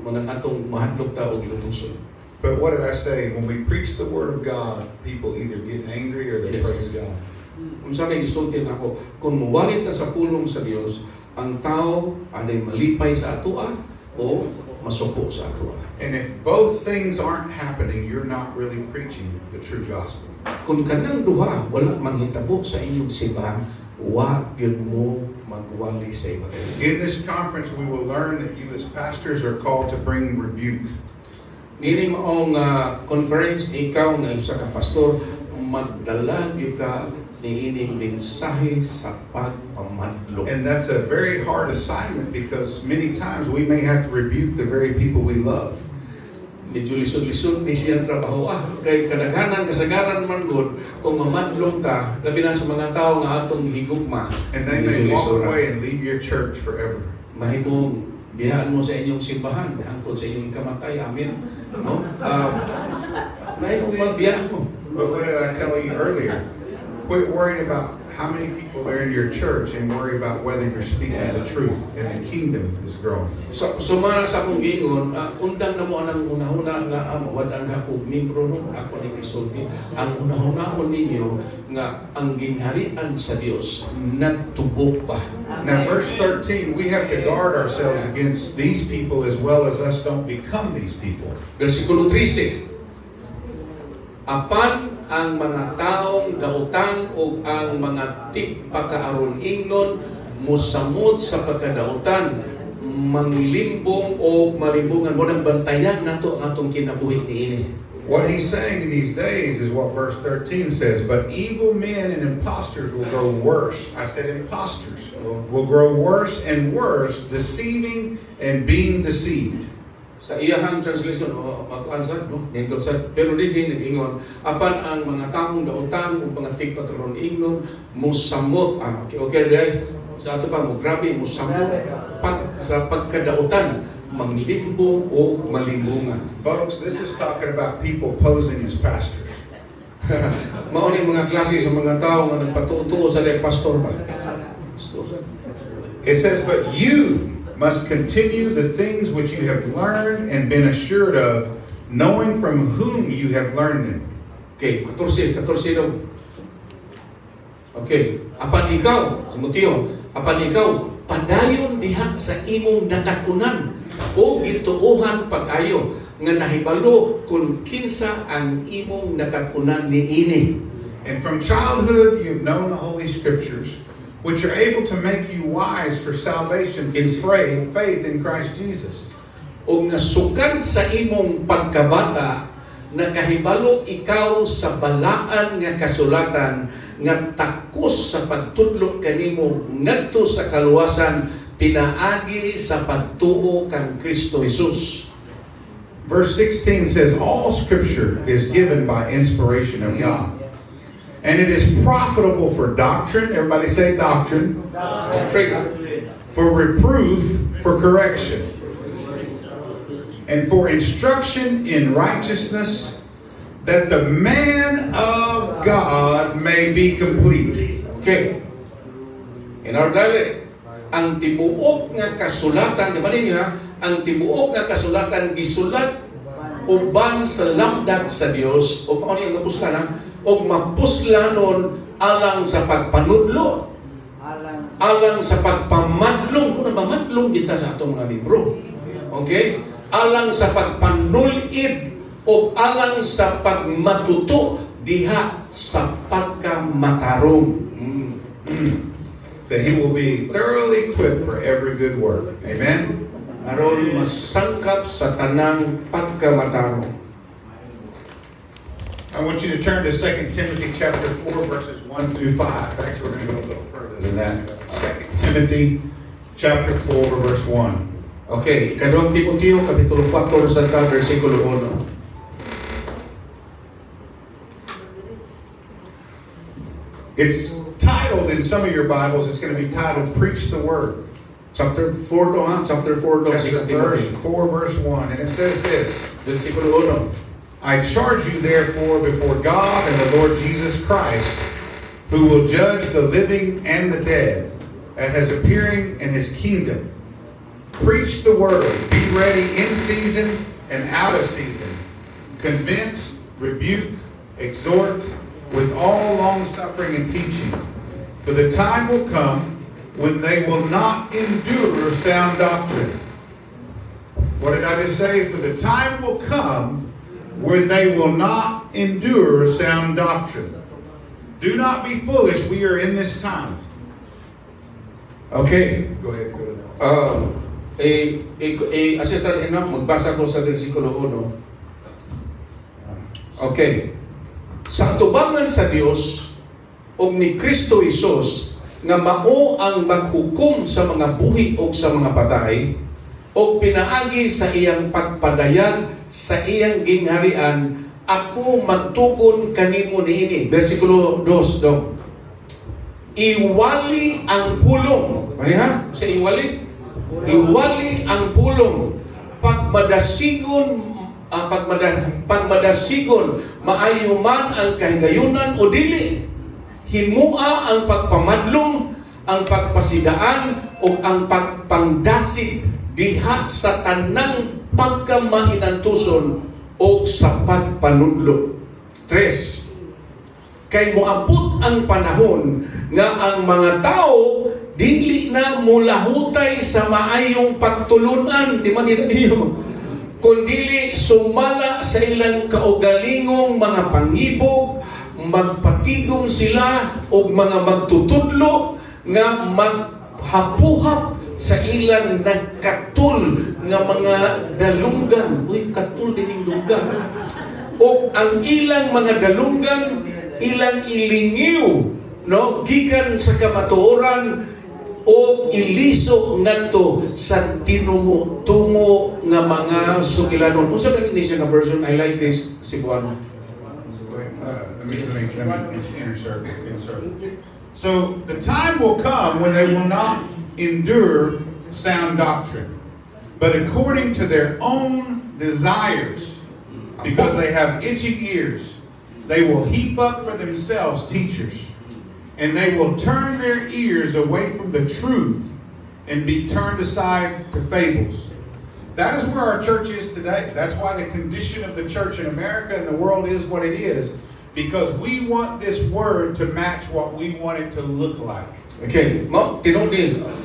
manang atong mahadlok ta og lutuson. But what did I say? When we preach the Word of God, people either get angry or they Yes. praise God. Unsa may gisulti nako, kung muwalit ta sa pulong sa Dios, ang tao anay malipay sa atoa o masuko sa atoa. And if both things aren't happening, you're not really preaching the true gospel. Kung kanang duha wala manghitabo sa inyong simbahan, Wa yun mo magwali sa iba. In this conference, we will learn that you as pastors are called to bring rebuke. Nini maong conference, ikaw nga isa ka pastor, magdala gyud ka niining mensahe sa pagpamadlong. And that's a very hard assignment because many times we may have to rebuke the very people we love. Medyo lisod-lisod ni siyang trabaho. Kay kadaghanan, kasagaran man gud kung mamadlong ka, labi na sa mga tao nga atong higugma. And they may walk away and leave your church forever. Mahimong biyahan mo sa inyong simbahan, hangtod sa inyong ikamatay. Amen. No? Mahimong magbiyahan mo. But what did I tell you earlier? Quit worrying about how many people are in your church and worry about whether you're speaking the truth and the kingdom is growing. So mara sa akong gingon, undang na mo anang una-una nga mawadang ako membro no, ako ni gisulti. Ang una-una ko ninyo nga ang gingharian sa Dios nagtubo pa. Now verse 13, we have to guard ourselves against these people as well as us don't become these people. Versikulo 13. Apan ang mga taong dautan o ang mga tigpakaaron ingnon musamot sa pagkadautan manglimbong o malimbungan mo ng bantayan nato ang atong kinabuhi niini. What he's saying in these days is what verse 13 says, but evil men and impostors will grow worse. I said impostors will grow worse and worse, deceiving and being deceived. Sa iyahang translation, mag-answer, no? Pero din nag-ingon, apan ang mga taong dautan o mga tigpakaron ingnon, musamot, okay, sa ato pa mo, grabe, musamot, sa pagkadautan, manglimbong o malimbungan. Folks, this is talking about people posing as pastors. Mauning mga klase sa mga tao nga nagpatutuo sa pastor ba? It says, but you must continue the things which you have learned and been assured of, knowing from whom you have learned them. Okay, 14 daw. Okay, apan ikaw, Timoteo, apan ikaw, padayon diha sa imong nakatunan o gituohan pag-ayo nga nahibalo kung kinsa ang imong nakatunan niini. And from childhood you've known the Holy Scriptures, which are able to make you wise for salvation through faith in Christ Jesus. O nga sukad sa imong pagkabata, nakahibalo ikaw sa balaan nga kasulatan nga takos sa pagtudlo kanimo ngadto sa kaluwasan pinaagi sa pagtuo kang Kristo Jesus. Verse 16 says, all Scripture is given by inspiration of God. And it is profitable for doctrine. Everybody say doctrine. For reproof, for correction. And for instruction in righteousness, that the man of God may be complete. Okay. In our dialect, ang tibuok nga kasulatan, di ba ninyo ang tibuok nga kasulatan gisulat uban sa lamdag sa Dios o ano yung napuslanan o mapuslanon alang sa pagpanudlo, alang sa pagpamadlong, kung nagpamadlong kita sa atong mga membro. Okay? Alang sa pagpanulid o alang sa pagmatuto diha sa pagkamatarong. That he will be thoroughly equipped for every good work. Amen? Aron masangkap sa tanang pagkamatarong. I want you to turn to 2 Timothy chapter 4, verses 1 through 5. Actually, we're going to go a little further than that. 2 Timothy chapter 4, verse 1. Okay, Ikaduhang Timoteo, Kapitulo 4, versikulo 1. It's titled, in some of your Bibles, it's going to be titled, Preach the Word. Chapter 4 to, Chapter 4 to, Chapter 4, verse 1. And it says this, versikulo 1. I charge you therefore before God and the Lord Jesus Christ, who will judge the living and the dead, and has appearing in his kingdom. Preach the word, be ready in season and out of season. Convince, rebuke, exhort, with all long-suffering and teaching. For the time will come when they will not endure sound doctrine. What did I just say? For the time will come when they will not endure sound doctrine. Do not be foolish, we are in this time. Okay. Go ahead, go to that. Assistant Enoch, magbasa ko sa versikulo 1. Okay. Sa atubangan sa Dios o ni Kristo Jesus nga mao ang maghukom sa mga buhi o sa mga patay o pinaagi sa iyang pagpadayag sa iyang gingharian, ako magtukon kanimo niini. Versikulo 2 daw. Iwali ang pulong. Ano ha? Sa iwali? Iwali ang pulong. Pagmadasigon, maayo man ang kahigayunan o dili. Himua ang pagpamadlong, ang pagpasidaan, o ang pagpangdasig diha sa tanang pagkamahinantuson o sa pagpanudlo. 3. Kay moabot ang panahon nga ang mga tao dili na mulahutay sa maayong pagtulunan, di man niyo, kundili sumala sa ilang kaugalingong mga pangibog, magpatigong sila o mga magtutudlo nga maghapuhap sa ilang nagkatul nga mga dalunggan. Uy, katul din yung lunggan. O ang ilang mga dalunggan, ilang ilingiw, no, gikan sa kamatuoran o iliso ngadto sa tungo nga mga sugilanon. Unsa ka ni siya nga version? I like this Cebuano. Let me insert. So the time will come when they will not endure sound doctrine, but according to their own desires, because they have itching ears, they will heap up for themselves teachers, and they will turn their ears away from the truth and be turned aside to fables. That is where our church is today. That's why the condition of the church in America and the world is what it is, because we want this word to match what we want it to look like. Okay, tinong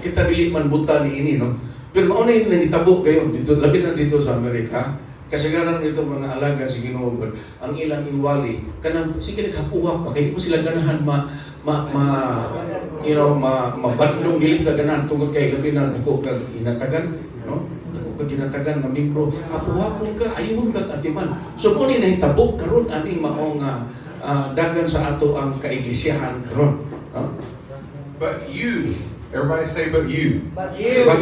kita dili man buta ni ini, no? Pero mao na yung nangitabo kayo dito, labi na dito sa Amerika. Kasagaran nito mga alaga sa Ginoo, ang ilang iwali kanang sige naghapuha pa kay di mo sila ganahan mabadlong dili sa ganahan tungod kay labi na nako kag inatagan, no? Nako kag inatagan nga membro, hapuha ka ayun kag atiman. So mo ni nahitabo karon aning maong dagan sa ato ang kaiglesiyahan karon, no? But you, everybody say but you. But you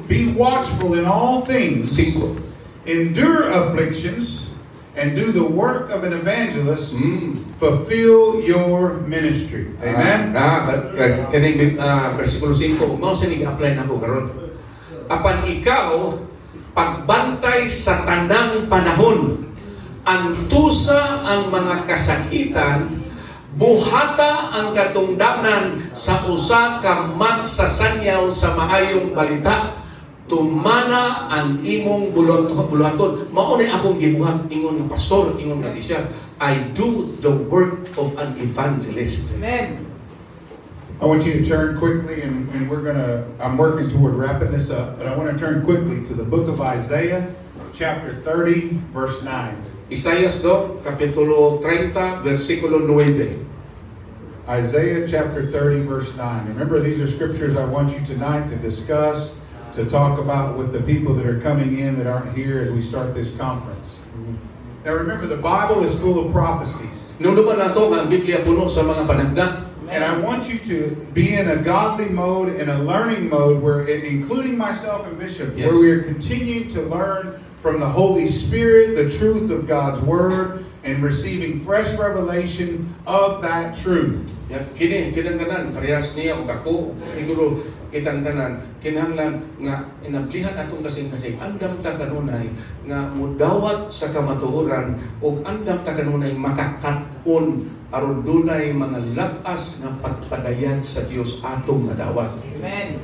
be watchful in all things, 5. endure afflictions, and do the work of an evangelist, fulfill your ministry. Amen? Kaning versikulo 5, mao sa nag-apply nako karon. Apan ikaw pagbantay sa tanang panahon, antusa ang mga kasakitan, buhata ang katungdanan sa usa ka magsasanyaw sa maayong balita, tumana ang imong buluhaton. Mao na akong gibuhat ingon nga pastor, ingon nga siya, I do the work of an evangelist. Amen. I want you to turn quickly, and I'm working toward wrapping this up, but I want to turn quickly to the book of Isaiah, chapter 30, verse 9. Isaías 2, kapitulo 30, versikulo 9. Isaiah chapter 30, verse 9. Remember, these are scriptures I want you tonight to discuss, to talk about with the people that are coming in that aren't here as we start this conference. Now remember, the Bible is full of prophecies. Nung naman nato ang Biblia puno sa mga panagda. And I want you to be in a godly mode and a learning mode, where, including myself and Bishop, Yes, where we are continuing to learn from the Holy Spirit the truth of God's Word and receiving fresh revelation of that truth. Kinangganan, parehas niya o ako, siguro kitang tanan, kinahanglan nga inablihan atong kasing-kasing, andam ta kanunay nga mudawat sa kamatuoran o andam ta kanunay makakaton aron dunay mga labas nga pagpadayag sa Dios atong madawat. Amen.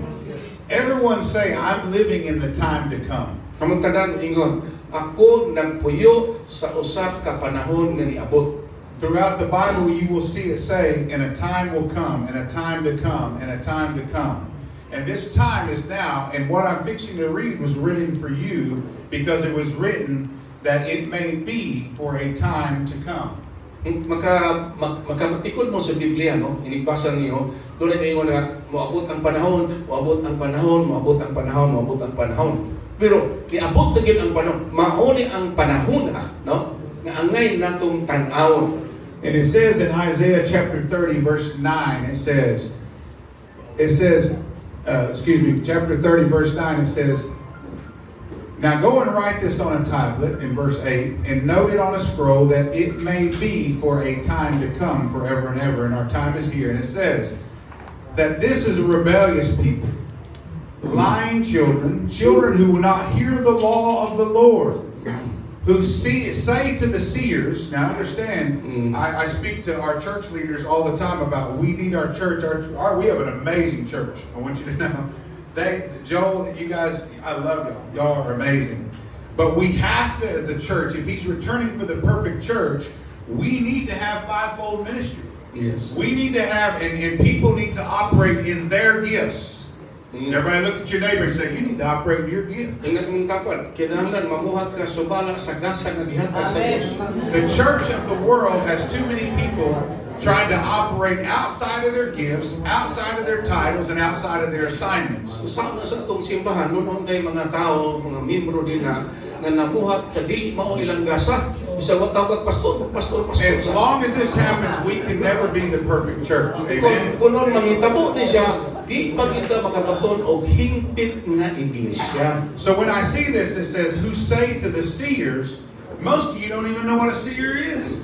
Everyone say, I'm living in the time to come. Kamong tanan ingon, ako nagpuyo sa usap ka panahon nga niabot. Throughout the Bible, you will see it say, and a time will come, and a time to come, and a time to come. And this time is now, and what I'm fixing to read was written for you, because it was written that it may be for a time to come. Makatikod mo sa Biblia, no? Inibasa niyo, doon ay ingon nga, moabot ang panahon, moabot ang panahon, moabot ang panahon, moabot ang panahon. Pero, niabot na gyud ang panahon. Mauni ang panahon, no? Nga angay natong tan-awon. And it says in Isaiah chapter 30, verse 9, chapter 30, verse 9, it says, now go and write this on a tablet in verse 8 and note it on a scroll that it may be for a time to come forever and ever. And our time is here. And it says that this is a rebellious people, lying children, children who will not hear the law of the Lord, who say to the seers, now understand, I speak to our church leaders all the time about we need our church. We have an amazing church. I want you to know. Joel, you guys, I love y'all. Y'all are amazing. But we have to, the church, if he's returning for the perfect church, we need to have fivefold ministry. Yes. We need to have, and people need to operate in their gifts. Everybody look at your neighbor and say, you need to operate in your gift. Ingat mong tapat, kinahanglan mamuhat ka subala sa gasa nga gihatag sa Dios. The church of the world has too many people trying to operate outside of their gifts, outside of their titles, and outside of their assignments. Usa na sa atong simbahan, noon kay mga tao, mga membro din na namuhat sa dili mao ilang gasa. Isa wa tawag pastor. As long as this happens, we can never be the perfect church. Amen. Kung mangitabo ni siya, di pa kita makabaton og hingpit nga iglesia. So when I see this, it says, who say to the seers, most of you don't even know what a seer is.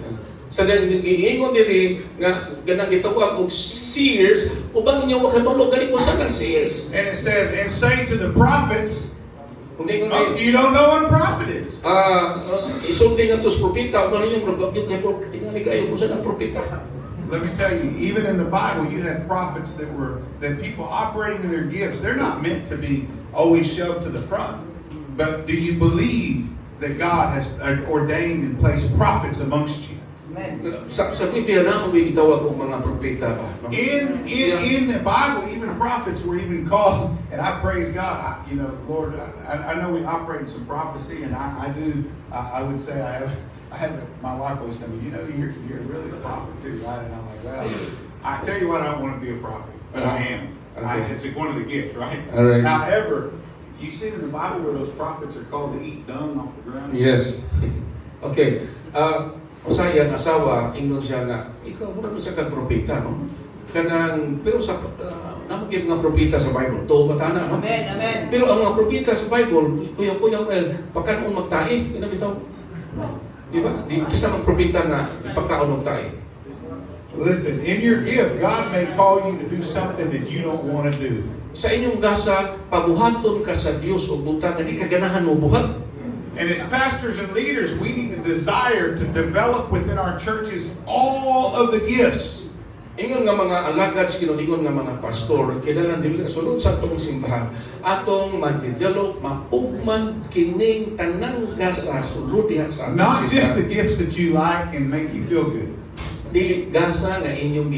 Sa giingon diri nga ganang gitawag og seers, uban ninyo makabalo gani ko sa nang seers. And it says, and say to the prophets, Kundi most of you don't know what a prophet is. isulti nga tos propeta, uban ninyo problema kay ko tingali kayo ko sa nang propeta. Let me tell you, even in the Bible, you had prophets that people operating in their gifts. They're not meant to be always shoved to the front. But do you believe that God has ordained and placed prophets amongst you? Sa Biblia na mo gitawag og mga propeta ba? No? In the Bible, even prophets were even called, and I praise God. Lord, I know we operate in some prophecy, and I would say I have. My wife always tell me, you're really a prophet too, right? And I'm like, well, I tell you what, I don't want to be a prophet, but I am. Okay. It's one of the gifts, right? All right. However, you see in the Bible where those prophets are called to eat dung off the ground. Yes. Okay. Usay ang asawa, ingon siya nga, ikaw mura na sa kang propeta, no? Kanang, pero sa, namagin mga propeta sa Bible, to batana, no? Amen, amen. Pero ang mga propeta sa Bible, kuya, pagkaan mong magtae, kinabitaw. Di ba? Di kisa mga propeta nga, pagkaan magtae. Listen, in your gift, God may call you to do something that you don't want to do. Sa inyong gasa, pabuhaton ka sa Dios o butang, hindi ka ganahan mo buhat. And as pastors and leaders, we need to desire to develop within our churches all of the gifts. Ingon nga mga alagad, ingon nga mga pastor, kailangan dili sunod sa atong simbahan, atong ma-develop, mapugman kining tanang gasa sulod diha sa atong Not just the simbahan. gifts that you like and make you feel good. Dili gasa nga inyong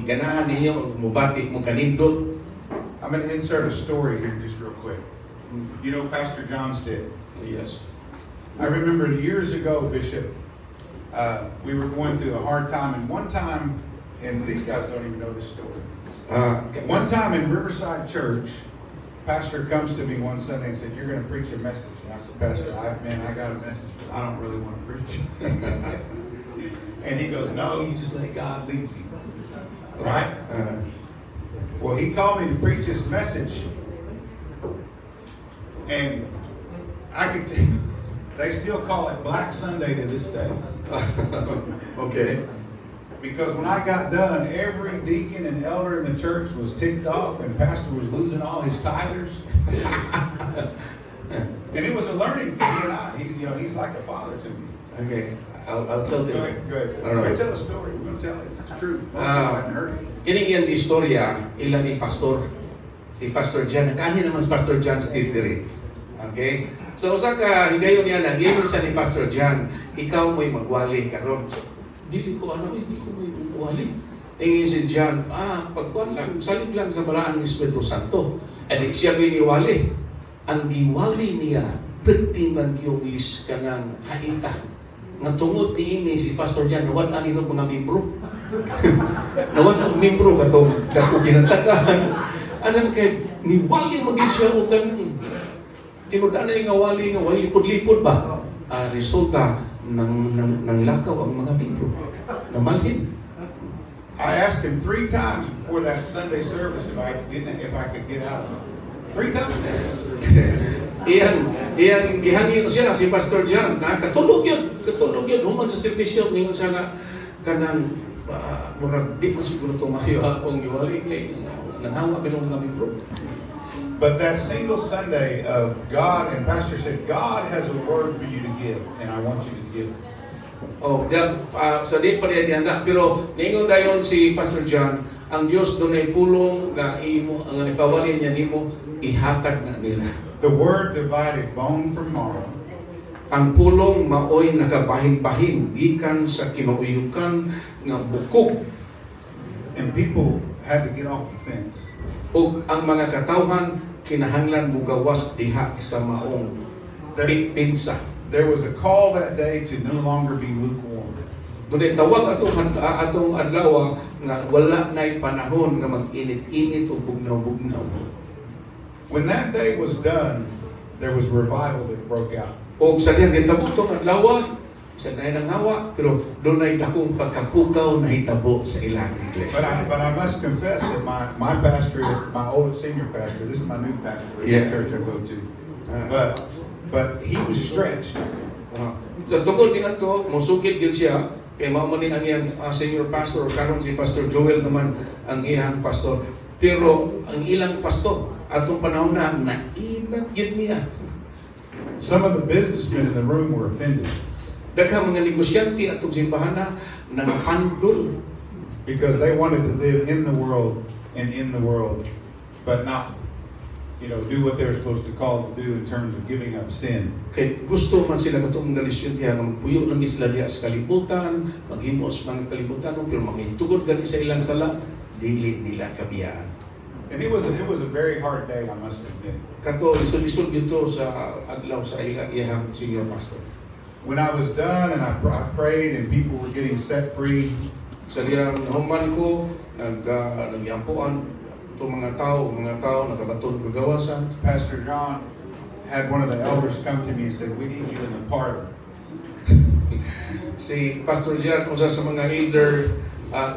ganahan ninyo mubati mo kanindot. I'm going to insert a story here just real quick. You know Pastor John Stitt? Yes. I remember years ago, Bishop, we were going through a hard time, and one time, and these guys don't even know this story. One time in Riverside Church, pastor comes to me one Sunday and said, "You're going to preach a message." And I said, "Pastor, I got a message, but I don't really want to preach." And he goes, "No, you just let God lead you." Right? Well, he called me to preach this message, and I could tell you, they still call it Black Sunday to this day. Okay. Because when I got done, every deacon and elder in the church was ticked off, and pastor was losing all his tithers. And it was a learning for me and I. He's like a father to me. Okay. I'll tell Go you. ahead, go ahead. All right. We'll tell a story. We're going to tell it. It's true. Most people hadn't heard it. Kini yan istorya ila ni pastor. Si Pastor John, kani naman si Pastor John Steve diri. Okay? So usa ka higayon niya naging sa ni Pastor John, ikaw mo'y magwali karon. So, dili ko mo'y magwali. Tingin si John, pagkuan lang, salig lang sa balaang Espiritu Santo. Adik siya giniwali. Ang giwali niya, perti man yung lis ka ng haita. nga tungod ni si Pastor Jan nawad ani no mga membro. Nawad ang membro katong dako ginatagaan. Anan kay ni wali maging siya o kanang tinudan na nga wali lipod-lipod ba? Resulta ng lakaw ang mga membro. Namalhin. I asked him 3 times before that Sunday service if I could get out. 3 times. Iyang gihangin siya si Pastor Jan na katulog yun human sa servisyo ningon siya na kanang murag di man siguro tumayo akong giwali kay nanghawa binong mga membro. But that single Sunday of God, and Pastor said, God has a word for you to give, and I want you to give it. So di pa rin handa. Pero ningon dayon si Pastor John, ang Diyos doon ay pulong na imo, ang ipawali niya nimo, ihatag na nila. The word divided bone from marrow. Ang pulong maoy nakabahin-bahin, gikan sa kimauyukan nga bukog. And people had to get off the fence. O ang mga katawhan, kinahanglan mugawas diha sa maong pinsa. There was a call that day to no longer be lukewarm. Doon tawag atong adlaw nga wala na'y panahon nga mag-init-init o bugnaw-bugnaw. When that day was done, there was revival that broke out. O sa diyan gitabok tong adlaw, sa dayon ng hawa, pero doon ay dakong pagkapukaw na hitabo sa ilang iglesia. But I must confess that my pastor, my old senior pastor, this is my new pastor at the church I go to. But he was stretched. Sa tungkol ni ato, musugid gid siya kay mao man ni ang iyang senior pastor karon si Pastor Joel naman ang iyang pastor. Pero ang ilang pastor atong panahon na nainat gid niya. Some of the businessmen in the room were offended. Daghang mga negosyante atong simbahan na nanghandol because they wanted to live in the world and in the world, but not, do what they're supposed to call to do in terms of giving up sin. Kay gusto man sila katong galisyon kaya nga magpuyo lang sila diha sa kalibutan, maghimos man kalibutan, pero mangitugod gani sa ilang sala, dili nila kabiyaan. And it was a very hard day, I must admit. Kato lisod-lisod gito sa adlaw sa iyang senior pastor. When I was done and I prayed and people were getting set free, sa diyang human ko, nagyampuan itong mga tao nakabaton kagawasan. Pastor John had one of the elders come to me and said, "We need you in the parlor." Si Pastor Jan, usa sa mga elder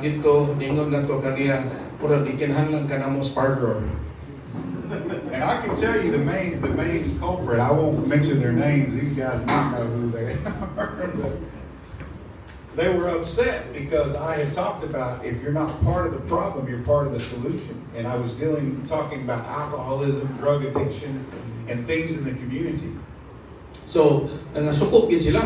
dito, ningon na to kaniya, mura gikinahanglan ka na mo sa parlor. And I can tell you the main culprit. I won't mention their names. These guys might know who they are. They were upset because I had talked about if you're not part of the problem, you're part of the solution. And I was talking about alcoholism, drug addiction, and things in the community. So, nangasukop gid sila.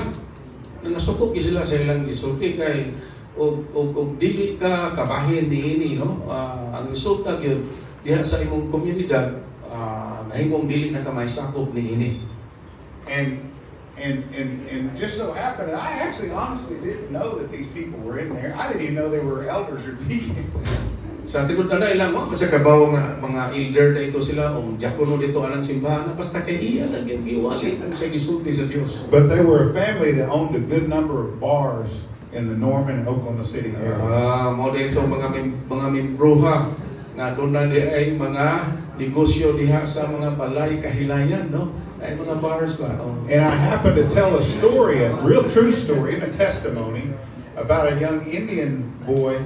Nangasukop gid sila sa ilang gisulti kay og dili ka kabahin niini, no? Ang resulta gyud diha sa imong komunidad, nahimong dili na ka maisakop niini. And just so happened, and I actually honestly didn't know that these people were in there. I didn't even know they were elders or deacons. Sa tinud na ilang kasi kabaw nga mga elder na ito sila o diakono dito anang simbahan basta kay iya lang yung giwali kung sa gisulti sa Dios. But they were a family that owned a good number of bars in the Norman and Oklahoma City area. Mo dito mga membroha nga doon na ay mga negosyo diha sa mga balay kahilayan, no? Ay mga bars ba? And I happened to tell a story, a real true story, and a testimony about a young Indian boy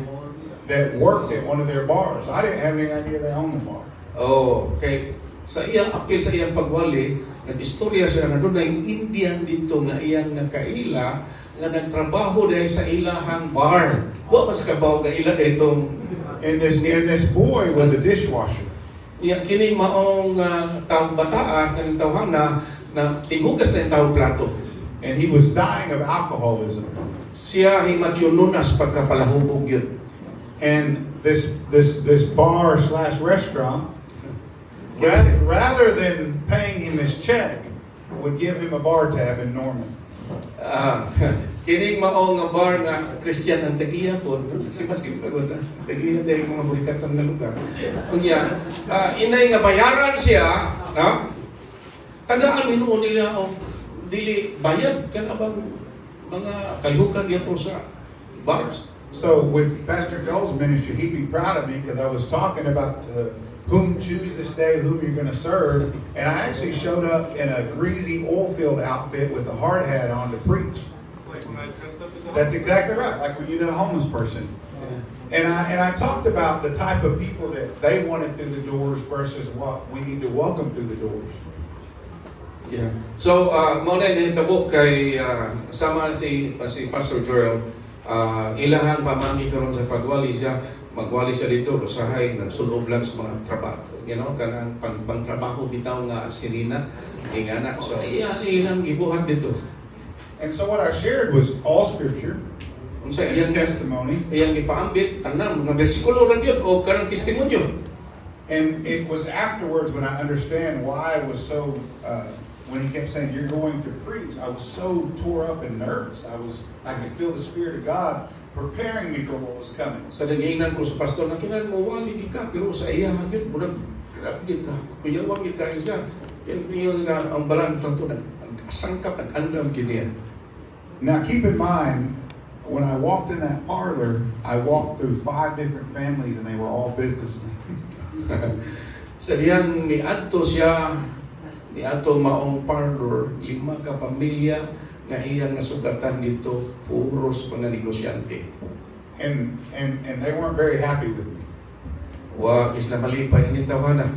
that worked at one of their bars. I didn't have any idea they owned the bar. Okay. Sa iya, apil sa iyang pagwali, nag-istorya siya na doon na yung Indian dito nga iyang nakaila nga nagtrabaho dahil sa ilahang bar. Wa mas kabaw nga ila ditong And this boy was a dishwasher. ya kini maong taong bataa kanang tawhana na tigugas na yung taong plato. And he was dying of alcoholism. Siya himatyununas pagkapalahubog yun. And this bar / restaurant, rather than paying him his check, would give him a bar tab in Norman. Kini maong bar nga Christian ang tagiya po, si Paskin pagod na tagiya dahil mga bulikatan na lugar. Kunya, inay nga bayaran siya, no? Tagaan minuon nila o dili bayad kan abang mga kalihukan yan po sa bars. So with Pastor Joel's ministry, he'd be proud of me because I was talking about whom choose this day, whom you're going to serve. And I actually showed up in a greasy oil field outfit with a hard hat on to preach. It's like when I dressed up as a That's exactly right, like when you did a homeless person. And I talked about the type of people that they wanted through the doors versus what we need to welcome through the doors. Yeah. So, mao na nahitabo kay sama si Pastor Joel, ilahan pamagi karon sa pagwali siya, magwali siya dito usahay nagsulob lang sa mga trabaho. You know, kanang pagtrabaho bitaw nga sirina ingana. So, ilang gibuhat dito. And so what I shared was all scripture, Unsa and iyang testimony, iyang gipaambit tanan mga bersikulo ra gyud o kanang testimonyo. and it was afterwards when I understand why I was so, when he kept saying, you're going to preach, I was so tore up and nervous. I could feel the Spirit of God preparing me for what was coming. Sa daginan ko sa pastor na kinahanglan mo wali di ka pero sa iya gyud murag grabe ka kuyawan gyud ka siya. Yung nga ang balang sa tunay sangkap at andam giniya. Now keep in mind, when I walked in that parlor, I walked through 5 different families and they were all businessmen. Sa diyang niadto siya, niadto maong parlor, 5 ka pamilya nga iyang nasugatan dito, puros mga negosyante. And they weren't very happy with me. Wa is na malipay ang tawanan.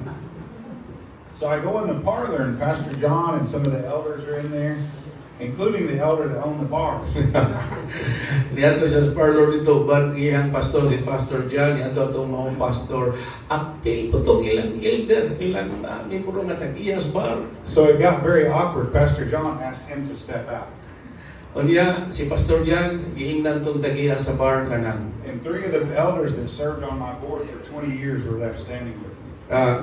So I go in the parlor and Pastor John and some of the elders are in there, including the elder that owned the bar. Niadto siya sa parlor dito, ban iyang pastor, si Pastor John, niadto itong mga pastor. Apil po itong ilang elder, ilang membro nga tag-iyas bar. So it got very awkward. Pastor John asked him to step out. O niya, si Pastor John, giingnan itong tag-iyas sa bar kanan. And 3 of the elders that served on my board for 20 years were left standing with me.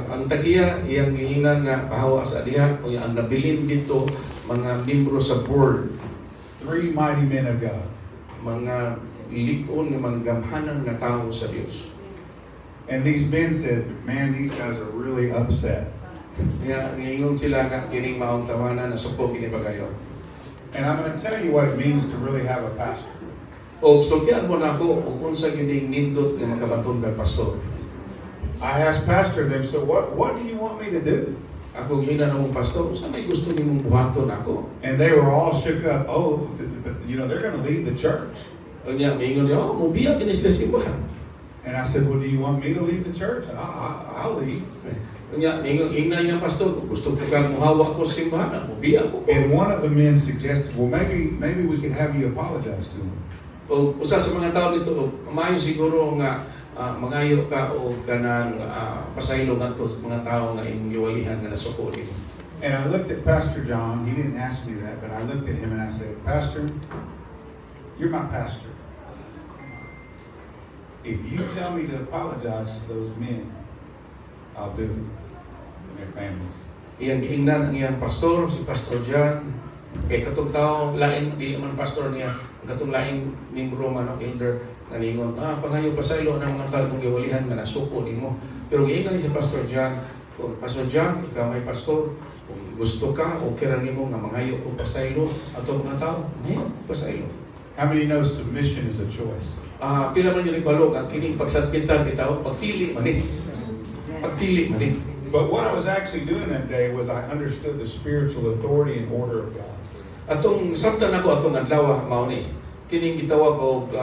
Ang tagiya, iyang gihingan nga pahawa sa diha, o ang nabilin dito, mga membro sa board, 3 mighty men of God. mga ligon nga mga gamhanan nga tao sa Dios. And these men said, man, these guys are really upset. Kaya ngayon sila nga kining maong tawanan na suko kini pagayon. And I'm going to tell you what it means to really have a pastor. O sultian mo na ako, o unsa gining nindot nga makabaton kag pastor. I asked Pastor them, so what do you want me to do? Ako ginan akong pastor, sa may gusto nimong buhaton ako? And they were all shook up. Oh, but, you know, they're going to leave the church. O niya, mingon niya, mubiyak kini sila simbahan. And I said, well, do you want me to leave the church? I'll leave. O niya, mingon niya, pastor, gusto ko kang muhawa ko sa simbahan, mubiyak ko. And one of the men suggested, well, maybe we could have you apologize to him. O usa sa mga tao dito, maayo siguro nga mangayo ka o kanang pasaylo ngadto sa mga tao nga imong giwalihan nga nasuko nimo. And I looked at Pastor John. He didn't ask me that, but I looked at him and I said, Pastor, you're my pastor. If you tell me to apologize to those men, I'll do it. And their families. Iyang giingnan ang iyang pastor, si Pastor John. Kay katong tao, lain, dili man pastor niya, katong laing membro man o elder, nga ningon, pangayo pasaylo ng mga tao mong giwalihan nga nasuko nimo. Pero giingnan si Pastor John, kung Pastor John, ikaw may pastor, kung gusto ka, o kira nimo nga mangayo ko pasaylo, ato mga tao, ngayon, pasaylo. How many know submission is a choice? Pila man yung ibalog, ang kining pagsatpitan, bitaw, pagpili man eh. Pagpili man eh. But what I was actually doing that day was I understood the spiritual authority and order of God. Atong sabtan ako atong adlaw mao ni kining gitawag og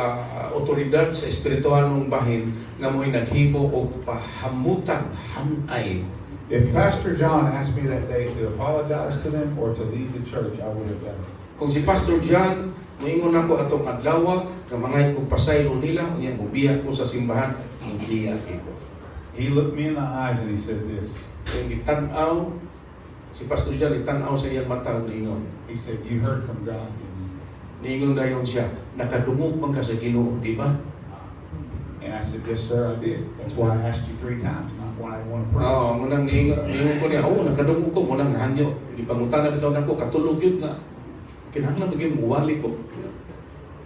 otoridad sa espirituhanong bahin nga mo'y naghimo og pahamutan hanay. If Pastor John asked me that day to apologize to them or to leave the church, I would have done it. Kung si Pastor John moingon ako atong adlaw nga mangay og pasaylo nila unya mubiya ko sa simbahan mubiya ko. He looked me in the eyes and he said this. Kung gitan-aw si Pastor John gitan-aw sa iyang mata ug ingon. He said, you heard from God, didn't you? Niingon dayon siya, nakadungog man ka sa Ginoo, di ba? And I said, yes, sir, I did. That's why I asked you 3 times, not when I want to pray. Oo, munang niingon ko niya, nakadungog ko, munang nahanyo. Ipangutana bitaw nako katulog yun na kinahanglan maging muwali ko.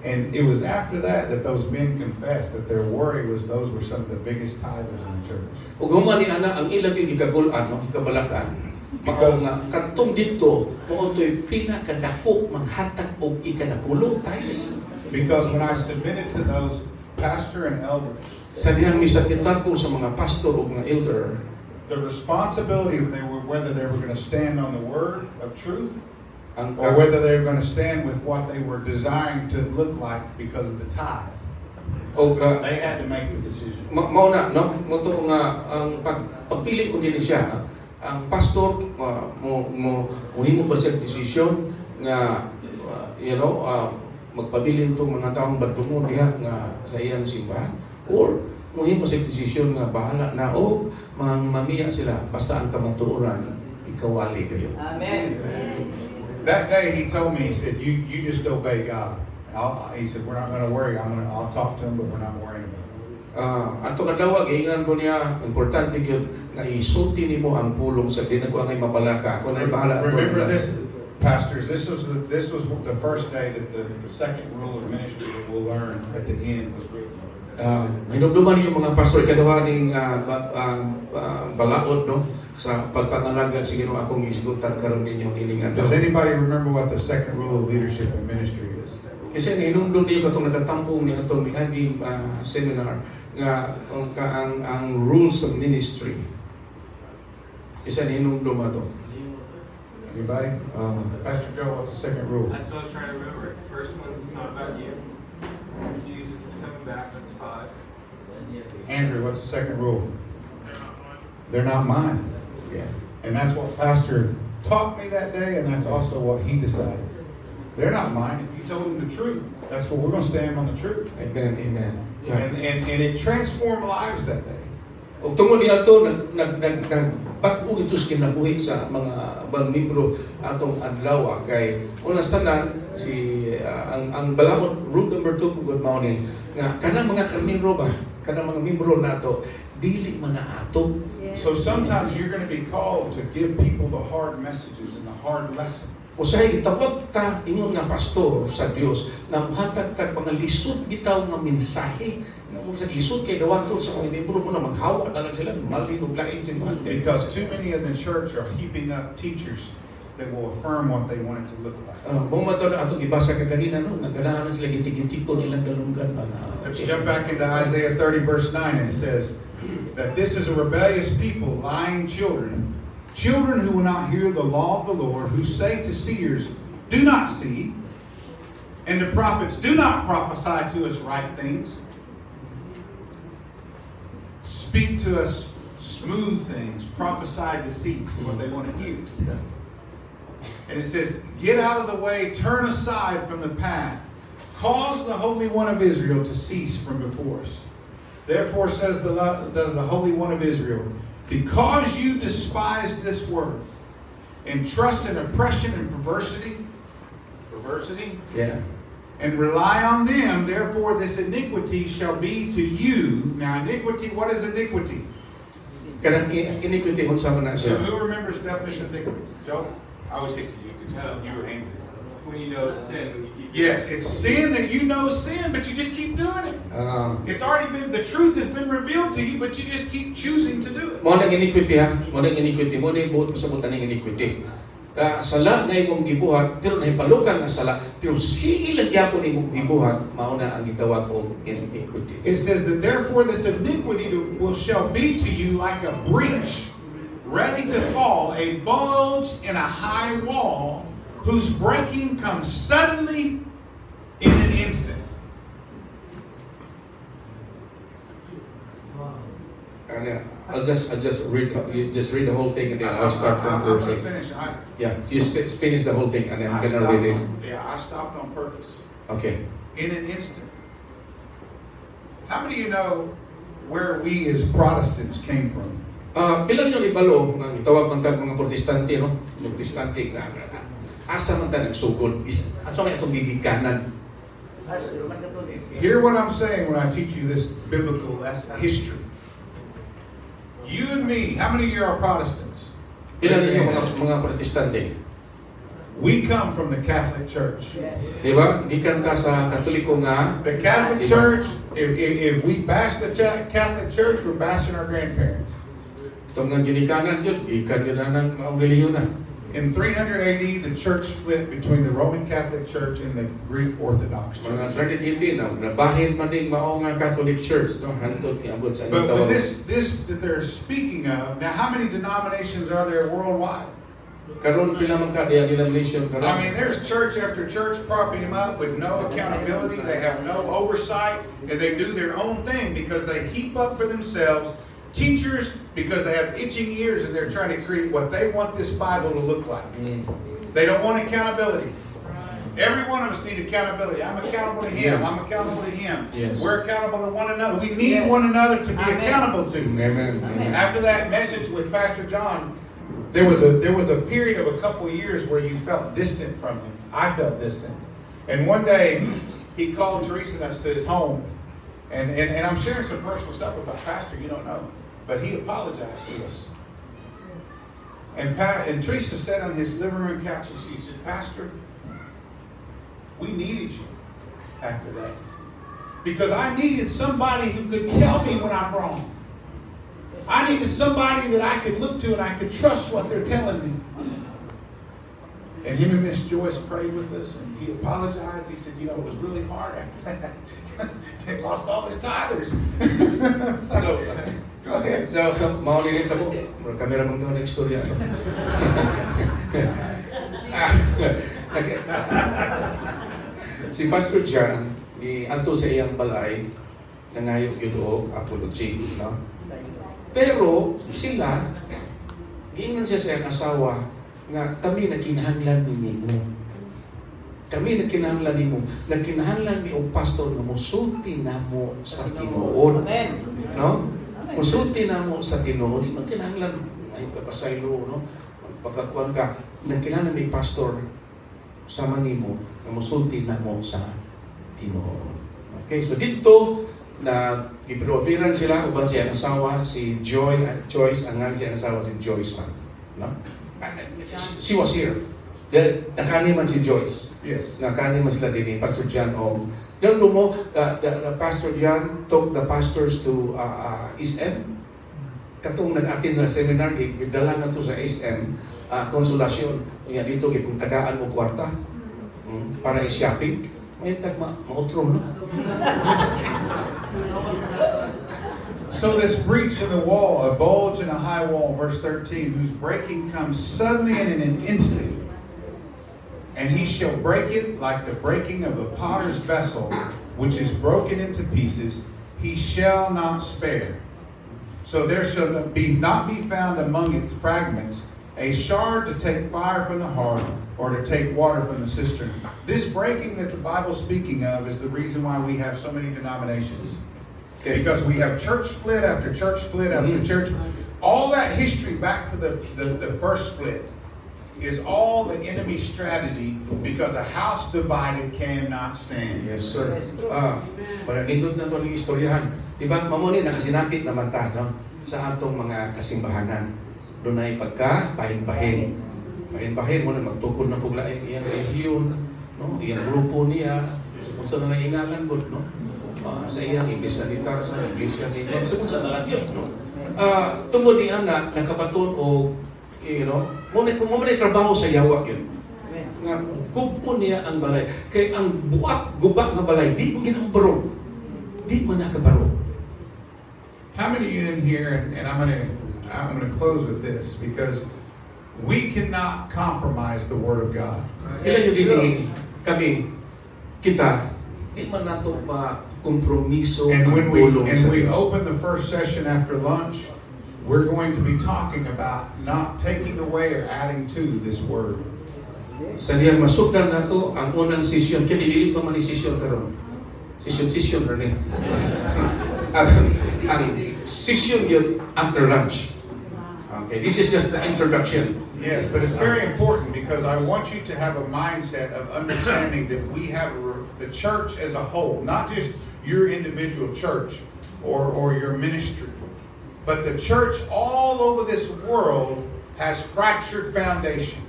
And it was after that that those men confessed that their worry was those were some of the biggest tithers in the church. Ug human ni ana ang ilang gigagul-an, no, ikabalakan. Mao nga katong dito mao toy pinakadako manghatag og ikanapulo times. Because when I submitted to those pastor and elders, Sa dihang misakitan ko sa mga pastor ug mga elder, the responsibility whether they were going to stand on the word of truth ang or whether they were going to stand with what they were designed to look like because of the tithe. og They had to make the decision. mao na no moto nga ang pagpili ko dinhi siya, ang pastor mohimo ba siya desisyon nga magpabilin tong mga taong badtungon diha nga sa iyang simbahan, or mohimo siya desisyon nga bahala na o mamiya sila basta ang kamatuoran ikawali kayo. Amen. That day he told me, he said, you just obey God. He said, we're not going to worry. I'll talk to him, but we're not worrying about it. Ato kadawag ingan ko niya importante gyud nga isulti nimo ang pulong sa dinako angay mapalaka ako na bahala ato. Remember this, pastors. This was the first day that the second rule of ministry that we'll learn at the end was written. Hinumduman yung mga pastor kadawaning balaod no sa pagpangalaga sa Ginoo akong isigutan karon ninyo nilingan. Does anybody remember what the second rule of leadership and ministry is? Kasi hinumdum niyo katong nagatampong ni atong miaging seminar nga ang rules of ministry. Kasi hinumdum ato. Anybody? Pastor Joe, what's the second rule? That's what I was trying to remember. First one, it's not about you. Jesus is coming back. That's 5. Andrew, what's the second rule? They're not mine. They're not mine. Yeah. And that's what Pastor taught me that day, and that's also what he decided. They're not mine. If you told them the truth, that's what we're going to stand on the truth. Amen, amen. Yeah. And it transformed lives that day. Og tungod niya ito, nagbago ito sa kinabuhi sa mga bang libro atong adlaw kay una sa tanan ang balakot rule number 2 kung mao ni nga kanang mga karnero ba kanang mga membro nato dili man na ato. So sometimes you're going to be called to give people the hard messages and the hard lesson. Usay gitawag ta ingon nga pastor sa Dios na muhatag tag mga lisod bitaw nga mensahe nga mo sa lisod kay dawaton sa mga membro mo na maghawa na lang sila malinog lain simbahan. Because too many in the church are heaping up teachers that will affirm what they want it to look like. Bumato na atong ibasa ka kanina no naganahan sila gitigitiko nilang dalunggan. Let's jump back into Isaiah 30 verse 9, and it says that this is a rebellious people, lying children who will not hear the law of the Lord, who say to seers, do not see, and to prophets, do not prophesy to us right things. Speak to us smooth things, prophesy deceits, is what they want to hear. And it says, get out of the way, turn aside from the path, cause the Holy One of Israel to cease from before us. Therefore says the Holy One of Israel, because you despise this word and trust in oppression and perversity, Yeah. and rely on them, therefore this iniquity shall be to you. Now iniquity, what is iniquity? Kanang iniquity unsa man na So siya. who remembers the definition of iniquity? Joe? I always hit to you because you were angry. It's when you know it's sin, when you keep Yes, it's sin that you know sin, but you just keep doing it. It's already been, the truth has been revealed to you, but you just keep choosing to do it. Mo nang iniquity ha, mo nang iniquity, mo nang buot sa butan ng iniquity. Sala na imong gibuhat, pero nahibalukan nga sala, pero sige lang gyapon imong gibuhat, mao na ang gitawag og iniquity. It says that therefore this iniquity shall be to you like a breach ready to fall, a bulge in a high wall, whose breaking comes suddenly in an instant. I'll just read the whole thing and then I'll start from I'm verse going 8. to finish. Yeah, just finish the whole thing and then I'm gonna read it. I stopped on purpose. Okay. In an instant. How many of you know where we as Protestants came from? Pila nyo ibalo nga gitawag man tag mga protestante no? Protestante nga asa man ta nagsugod is ato kay atong gigikanan. Hear what I'm saying when I teach you this biblical history. You and me, how many of you are Protestants? Pila ninyo mga protestante? We come from the Catholic Church. Di ba? Gikan ka sa Katoliko nga. The Catholic Church, if we bash the Catholic Church, we're bashing our grandparents. Itong nga ginikanan yun, gikan yun na ng maong reliyon na. In 300 AD, the church split between the Roman Catholic Church and the Greek Orthodox Mga Church. 318 na, nabahin man din maong nga Catholic Church, no? Hantod ni abot sa But inyong when tawag. this that they're speaking of, now how many denominations are there worldwide? Karon pila man ka diya denomination karon. I mean, there's church after church propping them up with no accountability. They have no oversight, and they do their own thing because they heap up for themselves teachers because they have itching ears and they're trying to create what they want this Bible to look like. They don't want accountability. Every one of us need accountability. I'm accountable to him. Yes. I'm accountable to him. Yes. We're accountable to one another. We need one another to be accountable to. Amen. Amen. After that message with Pastor John, there was a period of a couple of years where you felt distant from him. I felt distant. And one day he called Teresa and us to his home. And I'm sharing some personal stuff about Pastor, you don't know. But he apologized to us. And Teresa sat on his living room couch and she said, Pastor, we needed you after that. Because I needed somebody who could tell me when I'm wrong. I needed somebody that I could look to and I could trust what they're telling me. And him and Miss Joyce prayed with us and he apologized. He said, you know, it was really hard after that. He lost all his tithers. So, Go ahead. so maulitin ako. Kamera mong doon ng istorya. Si Pastor John, ni Anto sa iyang balay, nangayog yun o apology, no? Pero sila, giingan siya sa iyang asawa, nga kami nakinahanglan ninyo. Kami nakinahanglan nimo, nakinahanglan ni o pastor nga musulti namo sa tinuod. No? Musulti namo sa tinuod, di man kinahanglan ay papasaylo, no? Magpakakuan ka, nakinahanglan ni pastor sama nimo nga musulti namo sa tinuod. Okay, so dito na iprofiran sila uban siya ang asawa si Joyce, ang siya ang asawa si Joyce man, no? She was here. Nakani man si Joyce. Yes. Nakani man sila din Pastor John og yung mo the Pastor John took the pastors to East End. Katong nag-attend sa seminar gidala nga to sa East End konsolasyon. Unya dito kay kung tagaan mo kwarta para i-shopping. May tag mautro no. So this breach in the wall, a bulge in a high wall, verse 13, whose breaking comes suddenly and in an instant, and he shall break it like the breaking of a potter's vessel, which is broken into pieces, he shall not spare. So there shall not be found among its fragments a shard to take fire from the hearth, or to take water from the cistern. This breaking that the Bible's speaking of is the reason why we have so many denominations. Okay. Because we have church split after church split after church. All that history back to the first split is all the enemy's strategy, because a house divided cannot stand. Yes, sir. Nindot na ito ng istoryahan. Diba, mamuni nakasinatit naman ta, no? Sa atong mga kasimbahanan. Doon ay pagka-bahin-bahin. Bahin-bahin mo na magtukod na puglain iyang relihiyon, no? Iyang grupo niya. Kung saan na nangingalan po, no? Sa iyang ibisalitar sa iglesia ni Lord. Sa kung saan na lang yun, no? Tungod niya na nakabaton o, you know, muna trabaho sa yawa yun. Nga, kupo niya ang balay. Kaya ang buak, gubak na balay, di mo ginambaro. Di man nakabaro. How many of you in here, and I'm gonna close with this, because we cannot compromise the Word of God. Ilan yung dini kami, kita, di man nato pa kompromiso And when we sa Diyos. open the first session after lunch, we're going to be talking about not taking away or adding to this Word. Sa diyang masukdan nato ang unang session, kaya dili pa man ni session karon. Session rin. ang session yun after lunch. Okay, this is just the introduction. Yes, but it's very important, because I want you to have a mindset of understanding that we have the church as a whole, not just your individual church or your ministry, but the church all over this world has fractured foundation.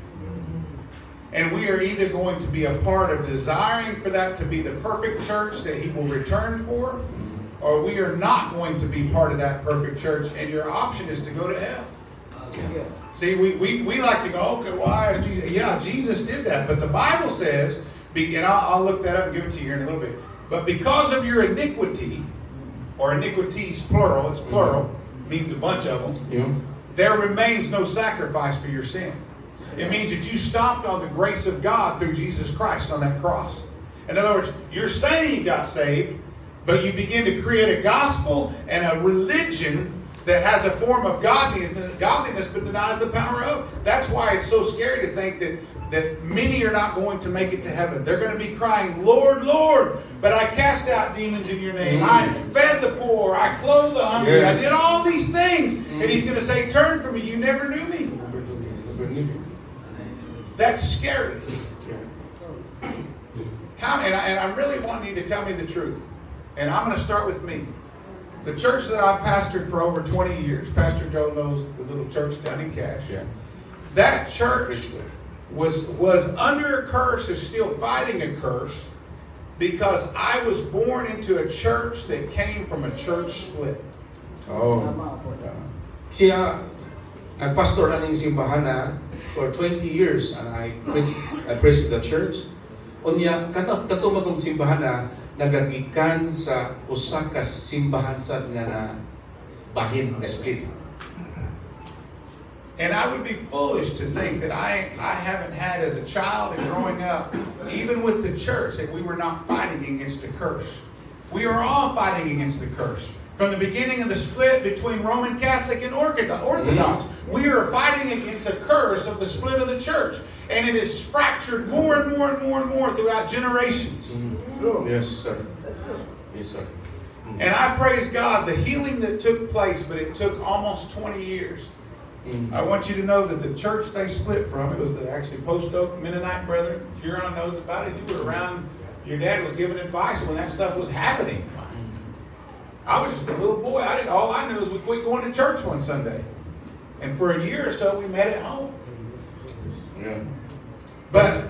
And we are either going to be a part of desiring for that to be the perfect church that He will return for, or we are not going to be part of that perfect church, and your option is to go to hell. Yeah. See, we like to go, okay, why is Jesus? Yeah, Jesus did that. But the Bible says, and I'll look that up and give it to you here in a little bit. But because of your iniquity, or iniquities, plural, it's plural, means a bunch of them, Yeah. there remains no sacrifice for your sin. It means that you stopped on the grace of God through Jesus Christ on that cross. In other words, you're saying you got saved, but you begin to create a gospel and a religion that has a form of godliness but denies the power of. That's why it's so scary to think that many are not going to make it to heaven. They're going to be crying, Lord, Lord, but I cast out demons in your name. I fed the poor. I clothed the hungry. Yes. I did all these things. And he's going to say, turn from me. You never knew me. That's scary. And I'm really wanting you to tell me the truth. And I'm going to start with me. The church that I've pastored for over 20 years, Pastor Joe knows the little church down in Cash. Yeah. That church was under a curse, is still fighting a curse, because I was born into a church that came from a church split. Oh. Siya, nagpastor na ning simbahan na for 20 years, and I preached the church. Unya, katumag kong simbahan na nagagikan sa usa ka simbahan sad nga na bahin na split. And I would be foolish to think that I haven't had as a child and growing up, even with the church, that we were not fighting against a curse. We are all fighting against the curse. From the beginning of the split between Roman Catholic and Orthodox, we are fighting against a curse of the split of the church. And it is fractured more and more and more and more throughout generations. Yes, sir. Yes, sir. And I praise God, the healing that took place, but it took almost 20 years. I want you to know that the church they split from, it was actually Post Oak Mennonite Brethren. Huron knows about it. You were around, your dad was giving advice when that stuff was happening. I was just a little boy. All I knew is we quit going to church one Sunday. And for a year or so, we met at home. Yeah. But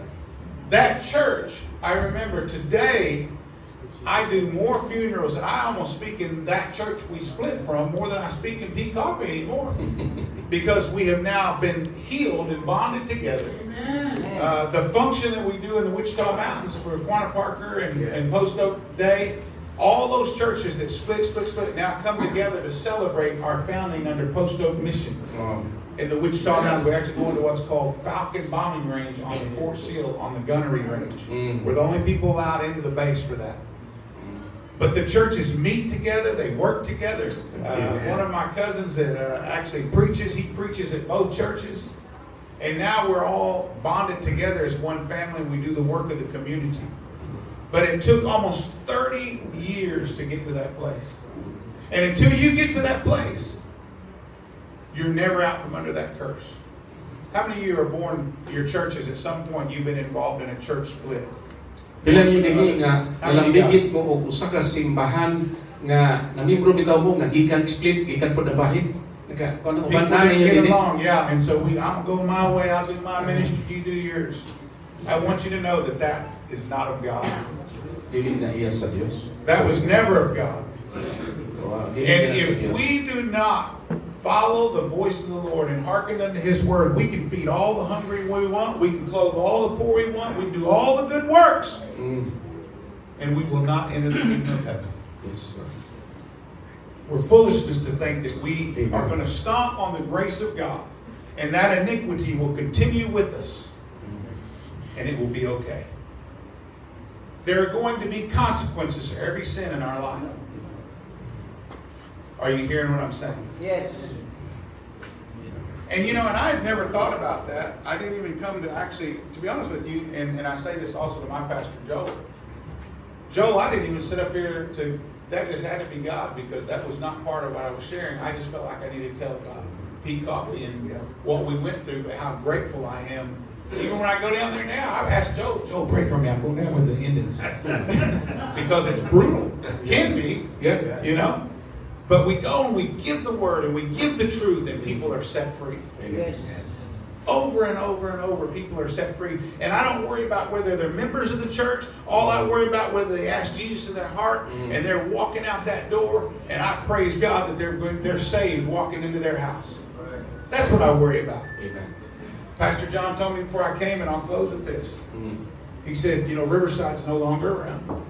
that church, I remember today, I do more funerals, and I almost speak in that church we split from more than I speak in Pea Coffee anymore. Because we have now been healed and bonded together. The function that we do in the Wichita Mountains for Quanah Parker and Post Oak Day, all those churches that split, now come together to celebrate our founding under Post Oak Mission. In the Wichita Mountains, we actually go into what's called Falcon Bombing Range on the Fort Sill on the gunnery range. We're the only people allowed into the base for that. But the churches meet together, they work together. One of my cousins that actually preaches, he preaches at both churches. And now we're all bonded together as one family, and we do the work of the community. But it took almost 30 years to get to that place. And until you get to that place, you're never out from under that curse. How many of you are born, your churches, at some point you've been involved in a church split? Pila niyo dinhi nga nalambigit mo og usa ka simbahan nga namibro bitaw mo nga gikan split, gikan pod na bahin. Kono People uban na didn't niyo get dinhi. along, yeah. And so I'm going my way, I'll do my ministry, you do yours. I want you to know that that is not of God. Dili na iya sa Dios. That was never of God. Dili And na sa if Dios. we do not follow the voice of the Lord and hearken unto His word, we can feed all the hungry we want, we can clothe all the poor we want, we can do all the good works, and we will not enter the kingdom of heaven. Yes, sir. We're foolishness to think that we are going to stomp on the grace of God, and that iniquity will continue with us, and it will be okay. There are going to be consequences for every sin in our life. Are you hearing what I'm saying? Yes. And and I've never thought about that. I didn't even come to actually, to be honest with you, and I say this also to my pastor, Joel. Joel, I didn't even sit up here that just had to be God, because that was not part of what I was sharing. I just felt like I needed to tell about Pea Coffee and what we went through, but how grateful I am. Even when I go down there now, I've asked Joe, pray for me. I'm going down with the Indians. Because it's brutal. Can be. Yeah. But we go and we give the word and we give the truth, and people are set free. Yes. over and over and over, people are set free. And I don't worry about whether they're members of the church. All I worry about whether they ask Jesus in their heart and they're walking out that door. And I praise God that they're saved walking into their house. That's what I worry about. Amen. Pastor John told me before I came, and I'll close with this. Mm. He said, Riverside's no longer around.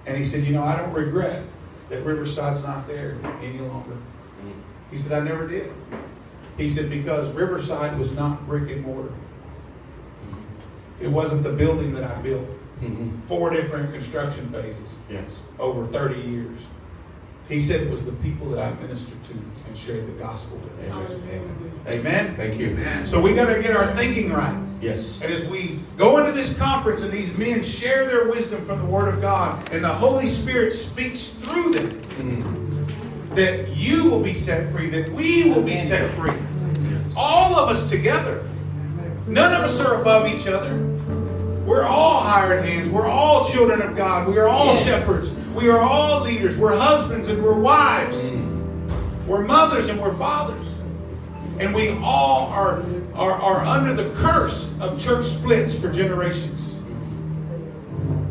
And he said, I don't regret that Riverside's not there any longer. Mm. He said, I never did. He said, because Riverside was not brick and mortar. It wasn't the building that I built. Mm-hmm. 4 different construction phases Yes. over 30 years. He said it was the people that I ministered to and shared the gospel with. Amen. Amen. Amen? Thank you. So we got to get our thinking right. Yes. And as we go into this conference and these men share their wisdom from the Word of God and the Holy Spirit speaks through them, Mm. that you will be set free, that we will be set free. All of us together. None of us are above each other. We're all hired hands. We're all children of God. We are all shepherds. We are all leaders. We're husbands and we're wives. We're mothers and we're fathers. And we all are under the curse of church splits for generations.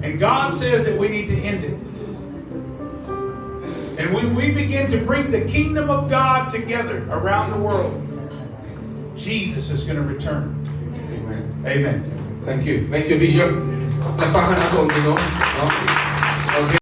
And God says that we need to end it. And when we begin to bring the kingdom of God together around the world, Jesus is going to return. Amen. Amen. Thank you. Thank you, Bishop. Napakan ako, no? Okay.